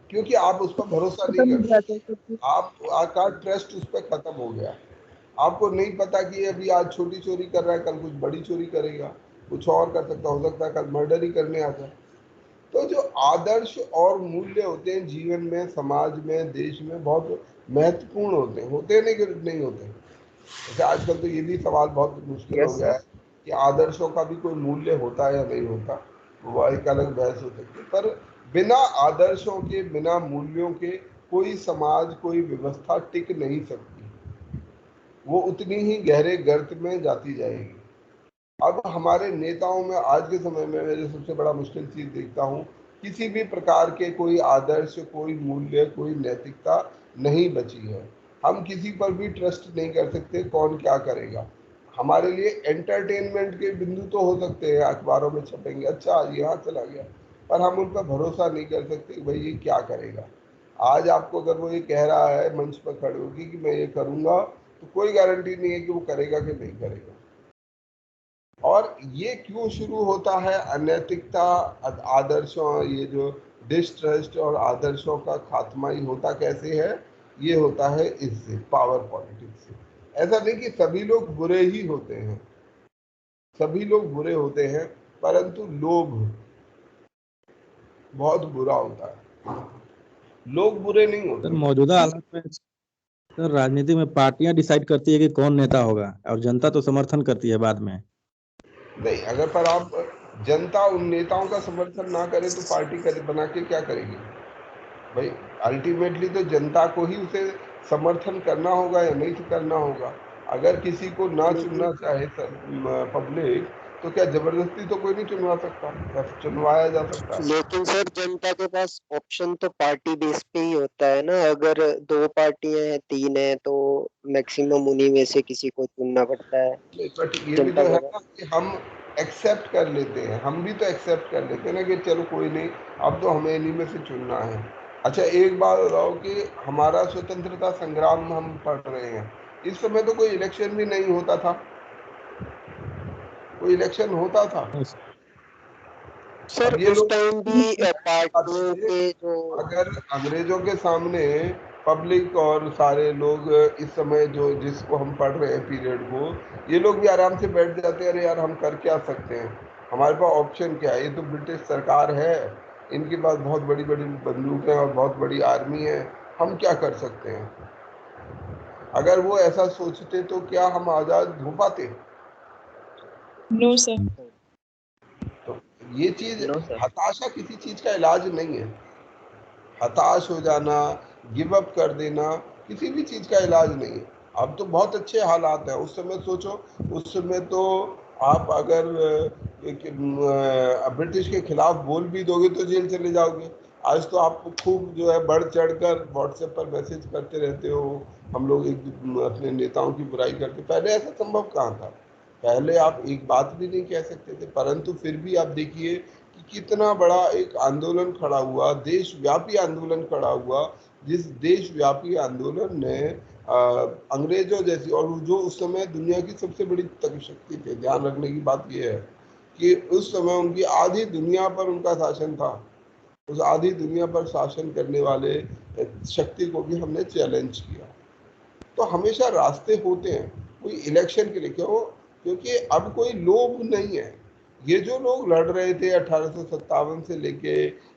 क्योंकि आप उस पर भरोसा नहीं खत्म हो करते। जाता है सब कुछ। आपका ट्रस्ट उस पर खत्म हो गया। आपको नहीं पता कि अभी आज छोटी चोरी कर रहा है, कल कुछ बड़ी चोरी करेगा, कुछ और कर सकता, हो सकता है कल मर्डर ही करने आ जाए। तो जो आदर्श और मूल्य होते हैं जीवन में, समाज में, देश में, बहुत महत्वपूर्ण होते हैं नहीं कि नहीं होते। जैसे आजकल तो ये भी सवाल बहुत मुश्किल हो गया है कि आदर्शों का भी कोई मूल्य होता है या नहीं होता, वो एक अलग बहस हो सकती है। पर बिना आदर्शों के, बिना मूल्यों के कोई समाज, कोई व्यवस्था टिक नहीं सकती, वो उतनी ही गहरे गर्त में जाती जाएगी। अब हमारे नेताओं में आज के समय में मैं जो सबसे बड़ा मुश्किल चीज देखता हूँ, किसी भी प्रकार के कोई आदर्श, कोई मूल्य, कोई नैतिकता नहीं बची है। हम किसी पर भी ट्रस्ट नहीं कर सकते, कौन क्या करेगा। हमारे लिए एंटरटेनमेंट के बिंदु तो हो सकते हैं, अखबारों में छपेंगे, अच्छा आज यहाँ चला गया, पर हम उन पर भरोसा नहीं कर सकते कि भाई ये क्या करेगा। आज आपको अगर वो ये कह रहा है मंच पर खड़े होगी कि मैं ये करूँगा, तो कोई गारंटी नहीं है कि वो करेगा कि नहीं करेगा। और ये क्यों शुरू होता है? अनैतिकता, आदर्शों, ये जो डिस्ट्रस्ट और आदर्शों का खात्मा ही होता कैसे है? ये होता है इससे, पावर पॉलिटिक्स से। ऐसा नहीं कि सभी लोग बुरे ही होते हैं, सभी लोग बुरे होते हैं, परंतु लोभ बहुत बुरा होता है। लोग बुरे नहीं सर होते। मौजूदा हालत में सर राजनीति में पार्टियां डिसाइड करती है कि कौन नेता होगा, और जनता तो समर्थन करती है बाद में। नहीं, अगर पर आप जनता उन नेताओं का समर्थन ना करे तो पार्टी बना के क्या करेगी? भाई अल्टीमेटली तो जनता को ही उसे समर्थन करना होगा या नहीं करना होगा। अगर किसी को ना चुनना चाहे पब्लिक, तो क्या जबरदस्ती तो कोई नहीं चुनवा सकता, या चुनवाया जा सकता है? लेकिन सर जनता के पास ऑप्शन तो पार्टी बेस पे ही होता है ना। अगर दो पार्टियां हैं, तीन है, तो मैक्सिमम उन्हीं में से किसी को चुनना पड़ता है बट ये भी जनता तो के है पास। ना कि हम एक्सेप्ट कर लेते हैं, हम भी तो एक्सेप्ट कर लेते हैं ना कि चलो कोई नहीं, अब तो हमें इन्हीं में से चुनना है। अच्छा एक बात बताओ कि हमारा स्वतंत्रता संग्राम हम पढ़ रहे हैं, इस समय तो कोई इलेक्शन भी नहीं होता था, कोई इलेक्शन होता था? सर अब ये उस लोग टाइम भी पार्टियों के जो अगर अंग्रेजों के सामने पब्लिक और सारे लोग इस समय जो जिसको हम पढ़ रहे हैं पीरियड को, ये लोग भी आराम से बैठ जाते हैं, अरे यार हम कर क्या सकते हैं, हमारे पास ऑप्शन क्या है, ये तो ब्रिटिश सरकार है, इनके पास बहुत बड़ी बड़ी बंदूकें और बहुत बड़ी आर्मी है, हम क्या कर सकते हैं। अगर वो ऐसा सोचते तो क्या हम आज़ाद हो पाते? No sir. तो ये चीज, नो सर। हताशा किसी चीज का इलाज नहीं है। हताश हो जाना, गिव अप कर देना किसी भी चीज़ का इलाज नहीं है। अब तो बहुत अच्छे हालात हैं, उस समय सोचो, उस समय तो आप अगर ब्रिटिश के खिलाफ बोल भी दोगे तो जेल चले जाओगे। आज तो आप खूब जो है बढ़ चढ़कर व्हाट्सएप पर मैसेज करते रहते हो, हम लोग एक अपने नेताओं की बुराई करते, पहले ऐसा संभव कहाँ था? पहले आप एक बात भी नहीं कह सकते थे, परंतु फिर भी आप देखिए कि कितना बड़ा एक आंदोलन खड़ा हुआ, देशव्यापी आंदोलन खड़ा हुआ, जिस देशव्यापी आंदोलन ने अंग्रेजों जैसी, और जो उस समय दुनिया की सबसे बड़ी तक शक्ति थे, ध्यान रखने की बात यह है कि उस समय उनकी आधी दुनिया पर उनका शासन था, उस आधी दुनिया पर शासन करने वाले शक्ति को भी हमने चैलेंज किया। तो हमेशा रास्ते होते हैं, कोई इलेक्शन के लिए क्यों? क्योंकि अब कोई लोभ नहीं है। ये जो लोग लड़ रहे थे 1857 से लेके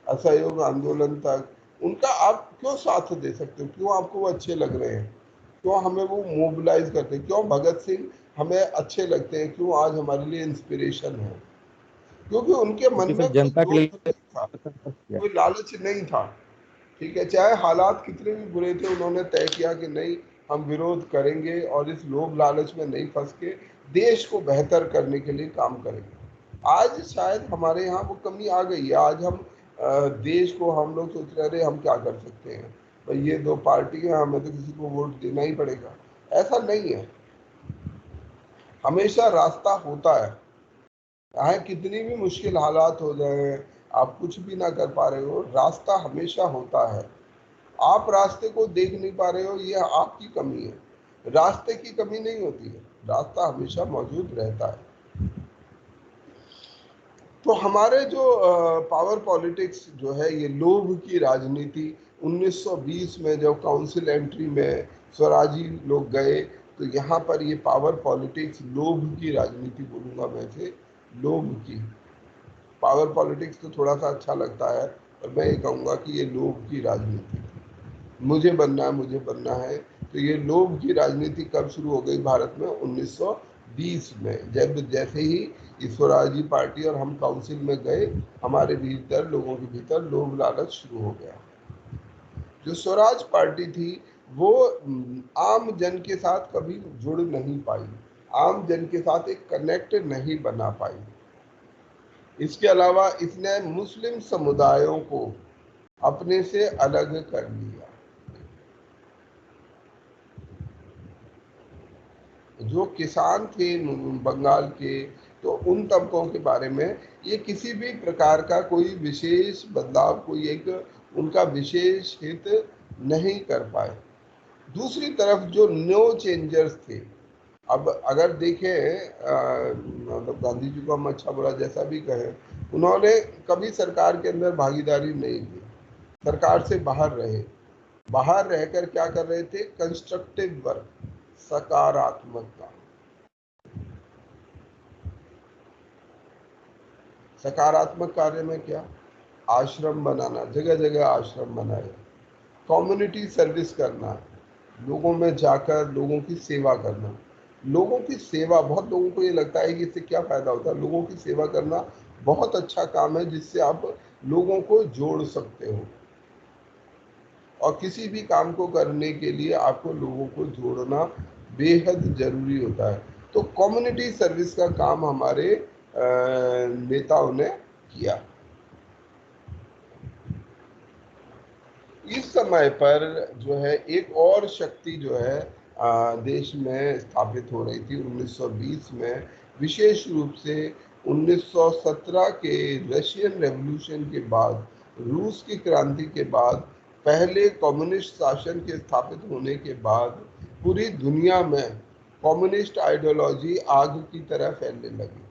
असहयोग आंदोलन तक, उनका आप क्यों साथ दे सकते हो? क्यों आपको वो अच्छे लग रहे हैं? क्यों हमें वो मोबिलाइज करते हैं? क्यों भगत सिंह हमें अच्छे लगते हैं? क्यों आज हमारे लिए इंस्पिरेशन है? क्योंकि उनके मन में जनता के लिए नहीं था, कोई लालच नहीं था। ठीक है, चाहे हालात कितने भी बुरे थे, उन्होंने तय किया कि नहीं, हम विरोध करेंगे और इस लोभ लालच में नहीं फंस के देश को बेहतर करने के लिए काम करेंगे। आज शायद हमारे यहाँ वो कमी आ गई है। आज हम देश को, हम लोग सोच रहे हैं हम क्या कर सकते हैं भाई, ये दो पार्टी है, हमें तो किसी को वोट देना ही पड़ेगा। ऐसा नहीं है, हमेशा रास्ता होता है। चाहे कितनी भी मुश्किल हालात हो जाए, आप कुछ भी ना कर पा रहे हो, रास्ता हमेशा होता है। आप रास्ते को देख नहीं पा रहे हो, ये आपकी कमी है। रास्ते की कमी नहीं होती है, रास्ता हमेशा मौजूद रहता है। तो हमारे जो पावर पॉलिटिक्स जो है, ये लोभ की राजनीति 1920 में जब काउंसिल एंट्री में स्वराजी लोग गए, तो यहाँ पर ये पावर पॉलिटिक्स लोभ की राजनीति बोलूँगा मैं इसे, लोभ की। पावर पॉलिटिक्स तो थोड़ा सा अच्छा लगता है, और मैं ये कहूँगा कि ये लोभ की राजनीति, मुझे बनना है, मुझे बनना है। तो ये लोभ की राजनीति कब शुरू हो गई भारत में? 1920 में, जब जैसे ही स्वराजी पार्टी और हम काउंसिल में गए, हमारे भीतर, लोगों के भीतर लोभ लालच शुरू हो गया। जो स्वराज पार्टी थी वो आम जन के साथ कभी जुड़ नहीं पाई, आम जन के साथ एक कनेक्ट नहीं बना पाई। इसके अलावा इसने मुस्लिम समुदायों को अपने से अलग कर लिया। जो किसान थे बंगाल के, तो उन तबकों के बारे में ये किसी भी प्रकार का कोई विशेष बदलाव, कोई एक उनका विशेष हित नहीं कर पाए। दूसरी तरफ जो न्यू चेंजर्स थे, अब अगर देखें, मतलब गांधी जी को हम अच्छा बुरा जैसा भी कहें, उन्होंने कभी सरकार के अंदर भागीदारी नहीं की, सरकार से बाहर रहे। बाहर रहकर क्या कर रहे थे? कंस्ट्रक्टिव वर्क, सकारात्मकता। सकारात्मक कार्य में क्या? आश्रम बनाना, जगह जगह आश्रम बनाए, कम्युनिटी सर्विस करना, लोगों में जाकर लोगों की सेवा करना। लोगों की सेवा, बहुत लोगों को ये लगता है कि इससे क्या फायदा होता है। लोगों की सेवा करना बहुत अच्छा काम है, जिससे आप लोगों को जोड़ सकते हो, और किसी भी काम को करने के लिए आपको लोगों को जोड़ना बेहद जरूरी होता है। तो कम्युनिटी सर्विस का काम हमारे नेताओं ने किया। इस समय पर जो है एक और शक्ति जो है देश में स्थापित हो रही थी 1920 में, विशेष रूप से 1917 के रशियन रेवोल्यूशन के बाद, रूस की क्रांति के बाद, पहले कम्युनिस्ट शासन के स्थापित होने के बाद पूरी दुनिया में कम्युनिस्ट आइडियोलॉजी आग की तरह फैलने लगी।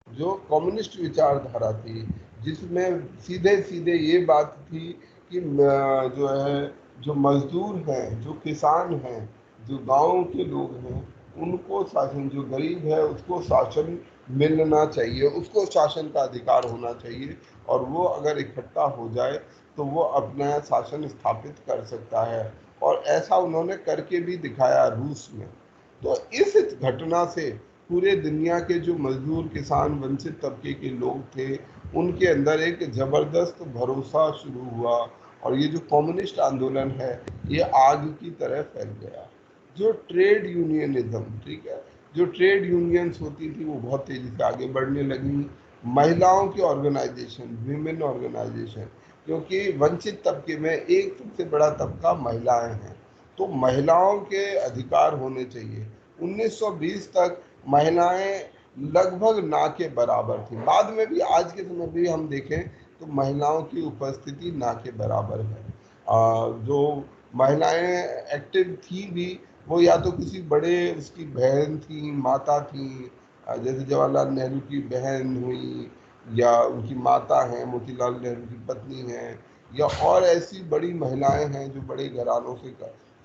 जो कम्युनिस्ट विचारधारा थी, जिसमें सीधे सीधे ये बात थी कि जो है, जो मजदूर हैं, जो किसान हैं, जो गांव के लोग हैं, उनको शासन, जो गरीब है उसको शासन मिलना चाहिए, उसको शासन का अधिकार होना चाहिए, और वो अगर इकट्ठा हो जाए तो वो अपना शासन स्थापित कर सकता है। और ऐसा उन्होंने करके भी दिखाया रूस में। तो इस घटना से पूरे दुनिया के जो मजदूर, किसान, वंचित तबके के लोग थे, उनके अंदर एक जबरदस्त भरोसा शुरू हुआ, और ये जो कम्युनिस्ट आंदोलन है ये आग की तरह फैल गया। जो ट्रेड यूनियनिज्म, ठीक है, जो ट्रेड यूनियंस होती थी वो बहुत तेजी से आगे बढ़ने लगी। महिलाओं की ऑर्गेनाइजेशन, विमेन ऑर्गेनाइजेशन, क्योंकि वंचित तबके में एक सबसे बड़ा तबका महिलाएं हैं, तो महिलाओं के अधिकार होने चाहिए। 1920 तक महिलाएं लगभग ना के बराबर थी। बाद में भी, आज के समय भी हम देखें तो महिलाओं की उपस्थिति ना के बराबर है। जो महिलाएं एक्टिव थी भी, वो या तो किसी बड़े, उसकी बहन थी, माता थी, जैसे जवाहरलाल नेहरू की बहन हुई, या उनकी माता हैं, मोतीलाल नेहरू की पत्नी हैं, या और ऐसी बड़ी महिलाएं हैं जो बड़े घरानों से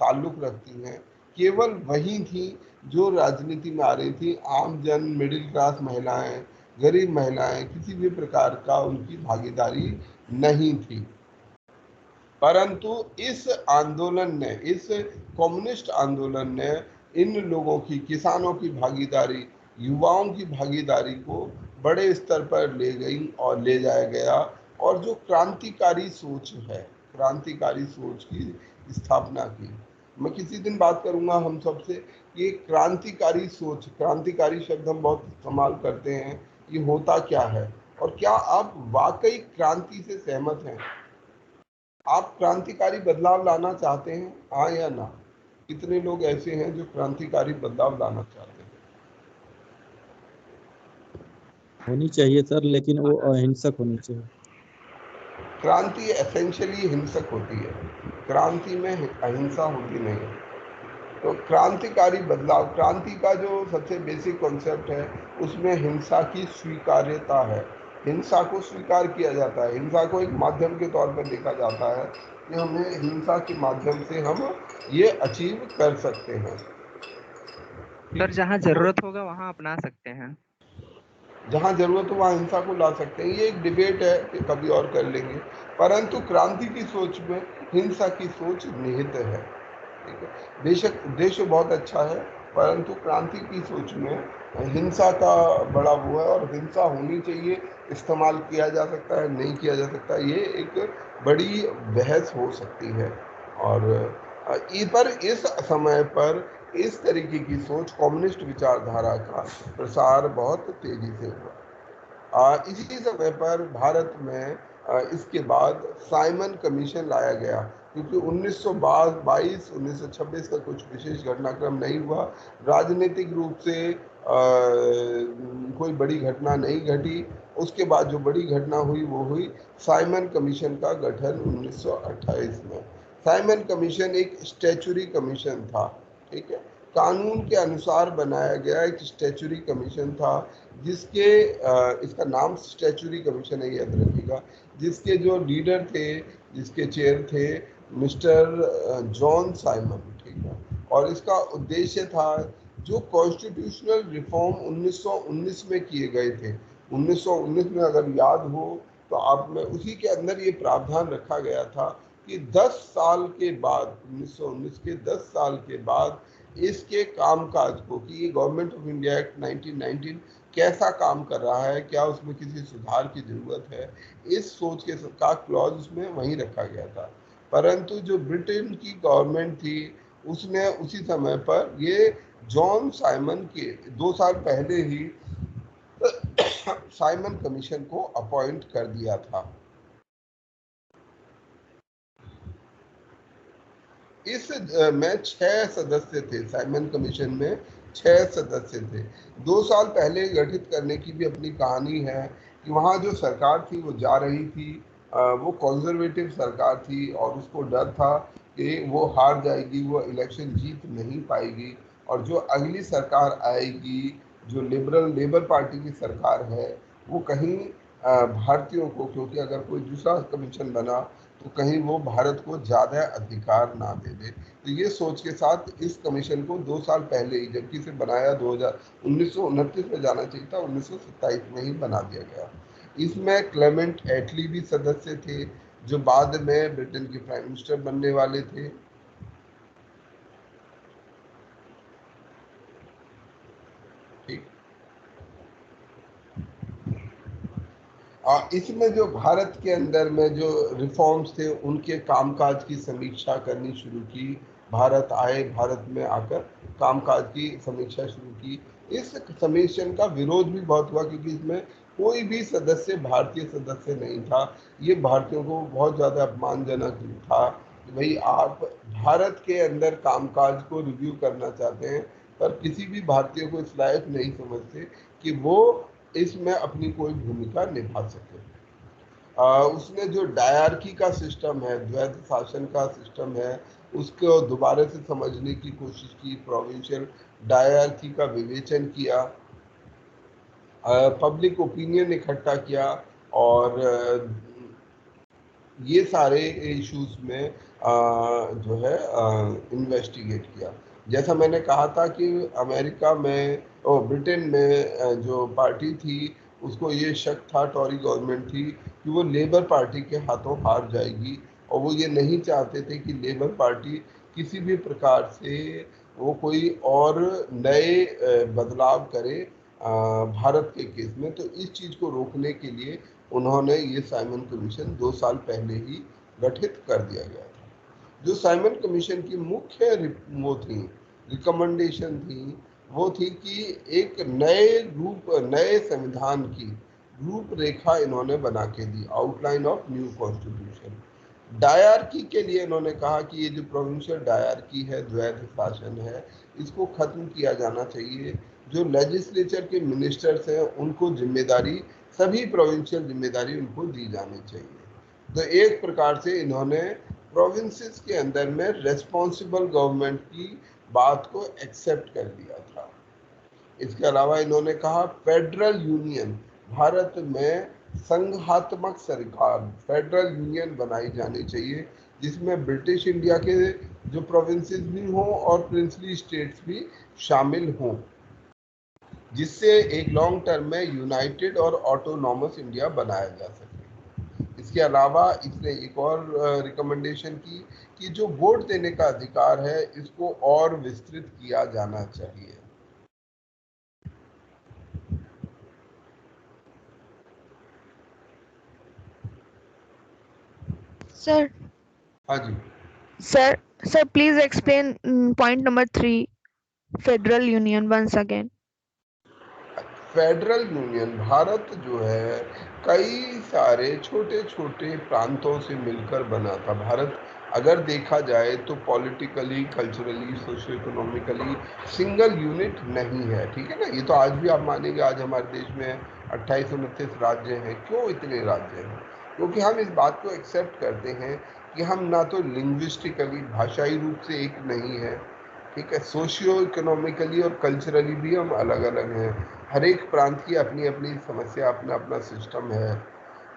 ताल्लुक रखती हैं। केवल वही थी जो राजनीति में आ रही थी। आम जन, मिडिल क्लास महिलाएं, गरीब महिलाएं, किसी भी प्रकार का उनकी भागीदारी नहीं थी। परंतु इस आंदोलन ने, इस कम्युनिस्ट आंदोलन ने इन लोगों की, किसानों की भागीदारी, युवाओं की भागीदारी को बड़े स्तर पर ले गई और ले जाया गया, और जो क्रांतिकारी सोच है, क्रांतिकारी सोच की स्थापना की। मैं किसी दिन बात करूंगा हम सबसे, ये क्रांतिकारी सोच, क्रांतिकारी शब्द हम बहुत इस्तेमाल करते हैं, ये होता क्या है, और क्या आप वाकई क्रांति से सहमत हैं? आप क्रांतिकारी बदलाव लाना चाहते हैं, हाँ या ना? कितने लोग ऐसे हैं जो क्रांतिकारी बदलाव लाना चाहते हैं? होनी चाहिए सर, लेकिन वो अहिंसक होनी चाहिए। क्रांति एसेंशियली हिंसक होती है, क्रांति में अहिंसा होती नहीं। तो क्रांतिकारी बदलाव, क्रांति का जो सबसे बेसिक कॉन्सेप्ट है, उसमें हिंसा की स्वीकार्यता है। हिंसा को स्वीकार किया जाता है, हिंसा को एक माध्यम के तौर पर देखा जाता है कि हमें हिंसा के माध्यम से हम ये अचीव कर सकते हैं। सर जहाँ जरूरत होगा वहाँ अपना सकते हैं, जहाँ जरूरत हो वहाँ हिंसा को ला सकते हैं। ये एक डिबेट है कि कभी और कर लेंगे, परंतु क्रांति की सोच में हिंसा की सोच निहित है। ठीक है, बेशक उद्देश्य बहुत अच्छा है, परंतु क्रांति की सोच में हिंसा का बड़ा वो है, और हिंसा होनी चाहिए, इस्तेमाल किया जा सकता है, नहीं किया जा सकता, ये एक बड़ी बहस हो सकती है। और पर इस समय पर इस तरीके की सोच, कम्युनिस्ट विचारधारा का प्रसार बहुत तेजी से हुआ। इसी समय पर भारत में इसके बाद साइमन कमीशन लाया गया, क्योंकि 1922 1926 का कुछ विशेष घटनाक्रम नहीं हुआ, राजनीतिक रूप से कोई बड़ी घटना नहीं घटी। उसके बाद जो बड़ी घटना हुई वो हुई साइमन कमीशन का गठन 1928 में। साइमन कमीशन एक स्टैचुरी कमीशन था, ठीक है, कानून के अनुसार बनाया गया एक स्टैचुरी कमीशन था, जिसके इसका नाम स्टैचुरी कमीशन है, याद रखिएगा, जिसके जो लीडर थे, जिसके चेयर थे मिस्टर जॉन साइमन, ठीक है। और इसका उद्देश्य था, जो कॉन्स्टिट्यूशनल रिफॉर्म 1919 में किए गए थे, 1919 में अगर याद हो तो आप में उसी के अंदर ये प्रावधान रखा गया था कि 10 साल के बाद, 1919 के 10 साल के बाद इसके कामकाज को, कि ये गवर्नमेंट ऑफ इंडिया एक्ट 1919 कैसा काम कर रहा है, क्या उसमें किसी सुधार की जरूरत है, इस सोच के का क्लॉज उसमें वहीं रखा गया था। परंतु जो ब्रिटेन की गवर्नमेंट थी, उसने उसी समय पर ये जॉन साइमन के 2 साल पहले ही साइमन कमीशन को अपॉइंट कर दिया था। इस में 6 सदस्य थे, साइमन कमीशन में 6 सदस्य थे। 2 साल पहले गठित करने की भी अपनी कहानी है कि वहाँ जो सरकार थी वो जा रही थी, वो कंजर्वेटिव सरकार थी, और उसको डर था कि वो हार जाएगी, वो इलेक्शन जीत नहीं पाएगी, और जो अगली सरकार आएगी, जो लेबर पार्टी की सरकार है, वो कहीं भारतीयों को, क्योंकि अगर कोई दूसरा कमीशन बना तो कहीं वो भारत को ज़्यादा अधिकार ना दे दे। तो ये सोच के साथ इस कमीशन को 2 साल पहले ही, जबकि इसे बनाया 1929 में जाना चाहिए था, 1927 में ही बना दिया गया। इसमें क्लेमेंट एटली भी सदस्य थे, जो बाद में ब्रिटेन के प्राइम मिनिस्टर बनने वाले थे। ठीक, इसमें जो भारत के अंदर में जो रिफॉर्म्स थे, उनके कामकाज की समीक्षा करनी शुरू की। भारत आए, भारत में आकर कामकाज की समीक्षा शुरू की। इस समीक्षण का विरोध भी बहुत हुआ, क्योंकि इसमें कोई भी सदस्य भारतीय सदस्य नहीं था। ये भारतीयों को बहुत ज़्यादा अपमानजनक था कि भाई आप भारत के अंदर कामकाज को रिव्यू करना चाहते हैं, पर किसी भी भारतीय को इस लायक नहीं समझते कि वो इसमें अपनी कोई भूमिका निभा सके। उसने जो डायरकी का सिस्टम है, द्वैध शासन का सिस्टम है, उसको दोबारा से समझने की कोशिश की, प्रोविंशियल डायरकी का विवेचन किया, पब्लिक ओपिनियन इकट्ठा किया और ये सारे इश्यूज में जो है इन्वेस्टिगेट किया। जैसा मैंने कहा था कि अमेरिका में और ब्रिटेन में जो पार्टी थी उसको ये शक था, टॉरी गवर्नमेंट थी, कि वो लेबर पार्टी के हाथों हार जाएगी और वो ये नहीं चाहते थे कि लेबर पार्टी किसी भी प्रकार से वो कोई और नए बदलाव करे भारत के केस में। तो इस चीज़ को रोकने के लिए उन्होंने ये साइमन कमीशन 2 साल पहले ही गठित कर दिया गया था। जो साइमन कमीशन की मुख्य वो थी रिकमेंडेशन थी, वो थी कि एक नए संविधान की रूपरेखा इन्होंने बना के दी, outline of new constitution. Dyarchy के लिए इन्होंने कहा कि ये जो प्रोविंशियल डायरकी है, द्वैध शासन है, इसको खत्म किया जाना चाहिए। जो लेजिस्लेचर के मिनिस्टर्स हैं उनको जिम्मेदारी, सभी प्रोविंशियल जिम्मेदारी उनको दी जानी चाहिए। तो एक प्रकार से इन्होंने प्रोविंसेस के अंदर में रेस्पॉन्सिबल गवर्नमेंट की बात को एक्सेप्ट कर दिया था। इसके अलावा इन्होंने कहा फेडरल यूनियन, भारत में संघात्मक सरकार, फेडरल यूनियन बनाई जानी चाहिए जिसमें ब्रिटिश इंडिया के जो प्रोविंसेस भी हों और प्रिंसली स्टेट्स भी शामिल हों, जिससे एक लॉन्ग टर्म में यूनाइटेड और ऑटोनॉमस इंडिया बनाया जा सके। इसके अलावा इसने एक और रिकमेंडेशन की कि जो वोट देने का अधिकार है इसको और विस्तृत किया जाना चाहिए। सर हाँ जी sir please explain point number 3 federal union once again. Federal union, Bharat जो है कई सारे छोटे छोटे प्रांतों से मिलकर बना था। भारत अगर देखा जाए तो politically, culturally, socio economically single unit नहीं है, ठीक है ना। ये तो आज भी आप मानेंगे, आज हमारे देश में 28-29 राज्य हैं। क्यों इतने राज्य हैं? क्योंकि हम इस बात को एक्सेप्ट करते हैं कि हम ना तो लिंग्विस्टिकली, भाषाई रूप से एक नहीं है, ठीक है, सोशियो इकोनॉमिकली और कल्चरली भी हम अलग अलग हैं। हर एक प्रांत की अपनी अपनी समस्या, अपना अपना सिस्टम है।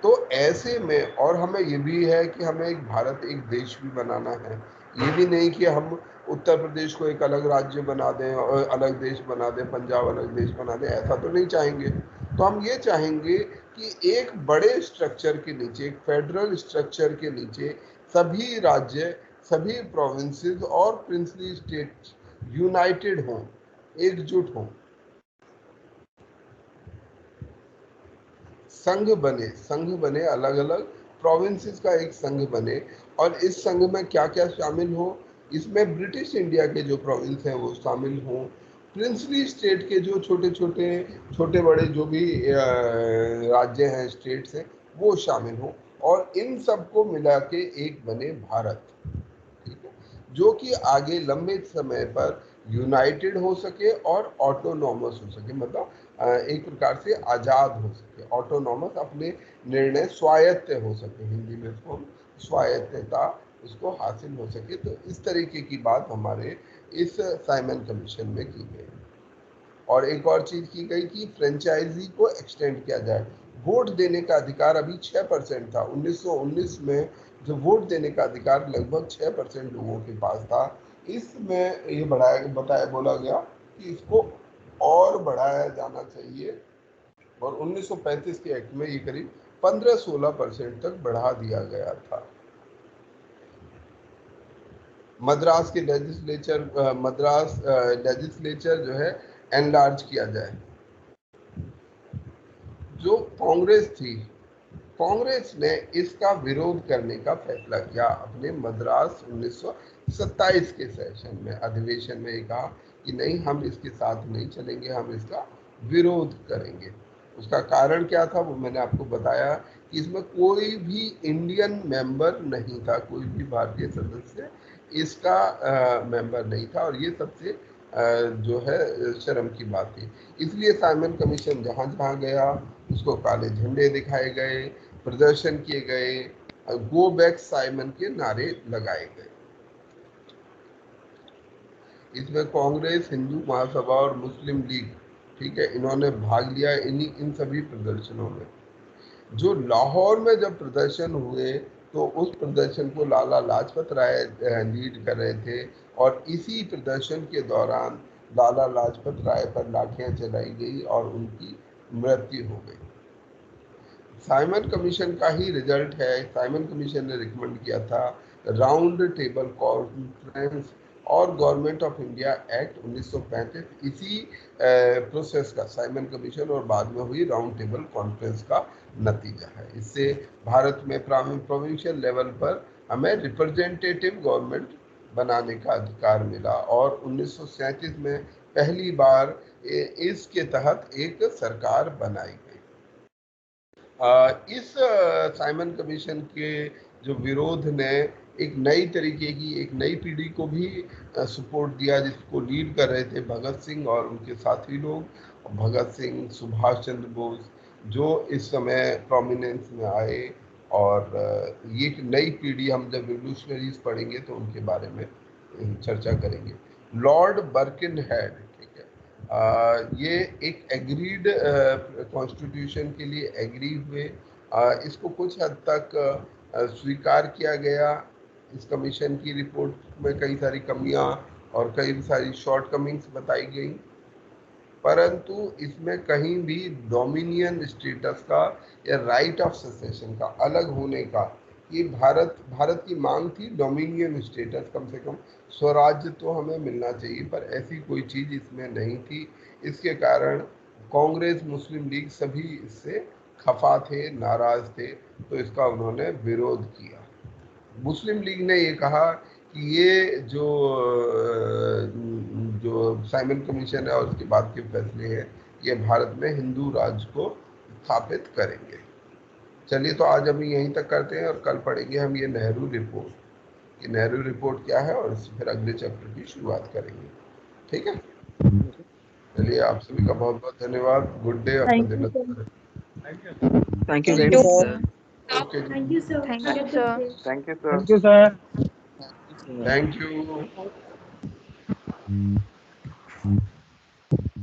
तो ऐसे में और हमें ये भी है कि हमें एक भारत, एक देश भी बनाना है। ये भी नहीं कि हम उत्तर प्रदेश को एक अलग राज्य बना दें और अलग देश बना दें, पंजाब अलग देश बना दें, ऐसा तो नहीं चाहेंगे। तो हम ये चाहेंगे कि एक बड़े स्ट्रक्चर के नीचे, एक फेडरल स्ट्रक्चर के नीचे सभी राज्य, सभी प्रोविंसेस और प्रिंसली स्टेट यूनाइटेड हों, एकजुट हों, संघ बने, अलग अलग प्रोविंसेस का एक संघ बने। और इस संघ में क्या क्या शामिल हो? इसमें ब्रिटिश इंडिया के जो प्रोविंस हैं वो शामिल हों, प्रिंसली स्टेट के जो छोटे बड़े जो भी राज्य हैं, स्टेट्स हैं, वो शामिल हों, और इन सबको मिला के एक बने भारत, ठीक है, जो कि आगे लंबे समय पर यूनाइटेड हो सके और ऑटोनॉमस हो सके, मतलब एक प्रकार से आज़ाद हो सके, ऑटोनॉमस, अपने निर्णय स्वायत्त हो सके, हिंदी में इसको हम स्वायत्तता उसको हासिल हो सके। तो इस तरीके की बात हमारे इस साइमन कमीशन में की गई। और एक और चीज़ की गई कि फ्रेंचाइजी को एक्सटेंड किया जाए। वोट देने का अधिकार अभी 6% था। 1919 में जो वोट देने का अधिकार लगभग 6% लोगों के पास था, इसमें ये बोला गया कि इसको और बढ़ाया जाना चाहिए, और 1935 के एक्ट में ये करीब 15-16% तक बढ़ा दिया गया था। मद्रास लेजिस्लेचर जो है एनलार्ज किया जाए। जो कांग्रेस थी, कांग्रेस ने इसका विरोध करने का फैसला किया अपने मद्रास 1927 के सेशन में, अधिवेशन में कहा कि नहीं, हम इसके साथ नहीं चलेंगे, हम इसका विरोध करेंगे। उसका कारण क्या था वो मैंने आपको बताया कि इसमें कोई भी इंडियन मेंबर नहीं था, कोई भी भारतीय सदस्य इसका मेंबर नहीं था, और ये सबसे जो है शर्म की बात थी। इसलिए साइमन कमीशन जहां जहां गया उसको काले झंडे दिखाए गए, प्रदर्शन किए गए, गो बैक साइमन के नारे लगाए गए। इसमें कांग्रेस, हिंदू महासभा और मुस्लिम लीग, ठीक है, इन्होंने भाग लिया इन सभी प्रदर्शनों में। जो लाहौर में जब प्रदर्शन हुए तो उस प्रदर्शन को लाला लाजपत राय लीड कर रहे थे और इसी प्रदर्शन के दौरान लाला लाजपत राय पर लाठियां चलाई गई और उनकी मृत्यु हो गई। साइमन कमीशन का ही रिजल्ट है। साइमन कमीशन ने रिकमेंड किया था राउंड टेबल कॉन्फ्रेंस और गवर्नमेंट ऑफ इंडिया एक्ट 1935, इसी प्रोसेस का साइमन कमीशन और बाद में हुई राउंड टेबल कॉन्फ्रेंस का नतीजा है। इससे भारत में प्रोविंशियल लेवल पर हमें रिप्रेजेंटेटिव गवर्नमेंट बनाने का अधिकार मिला और 1937 में पहली बार इसके तहत एक सरकार बनाई गई। इस साइमन कमीशन के जो विरोध ने एक नई तरीके की, एक नई पीढ़ी को भी सपोर्ट दिया, जिसको लीड कर रहे थे भगत सिंह और उनके साथी लोग। भगत सिंह, सुभाष चंद्र बोस, जो इस समय प्रोमिनेंस में आए। और ये एक नई पीढ़ी, हम जब रिवोल्यूशनरीज पढ़ेंगे तो उनके बारे में चर्चा करेंगे। लॉर्ड बर्किनहेड, ठीक है, ये एक एग्रीड कॉन्स्टिट्यूशन के लिए एग्री हुए। इसको कुछ हद तक स्वीकार किया गया। इस कमीशन की रिपोर्ट में कई सारी कमियां और कई सारी शॉर्टकमिंग्स बताई गई, परंतु इसमें कहीं भी डोमिनियन स्टेटस का या राइट ऑफ सेसेशन का, अलग होने का, ये भारत की मांग थी। डोमिनियन स्टेटस, कम से कम स्वराज्य तो हमें मिलना चाहिए, पर ऐसी कोई चीज इसमें नहीं थी। इसके कारण कांग्रेस, मुस्लिम लीग सभी इससे खफा थे, नाराज थे, तो इसका उन्होंने विरोध किया। मुस्लिम लीग ने ये कहा कि ये जो साइमन कमीशन है और उसके बाद के फैसले हैं, ये भारत में हिंदू राज्य को स्थापित करेंगे। चलिए, तो आज हम यहीं तक करते हैं और कल पढ़ेंगे हम ये नेहरू रिपोर्ट। ये नेहरू रिपोर्ट क्या है और फिर अगले चैप्टर की शुरुआत करेंगे। ठीक है, चलिए, आप सभी का बहुत बहुत धन्यवाद। Good day. Thank you, thank you very much sir. Okay, thank you sir. Thank you, sir. Thank you sir. Thank you sir. Thank you.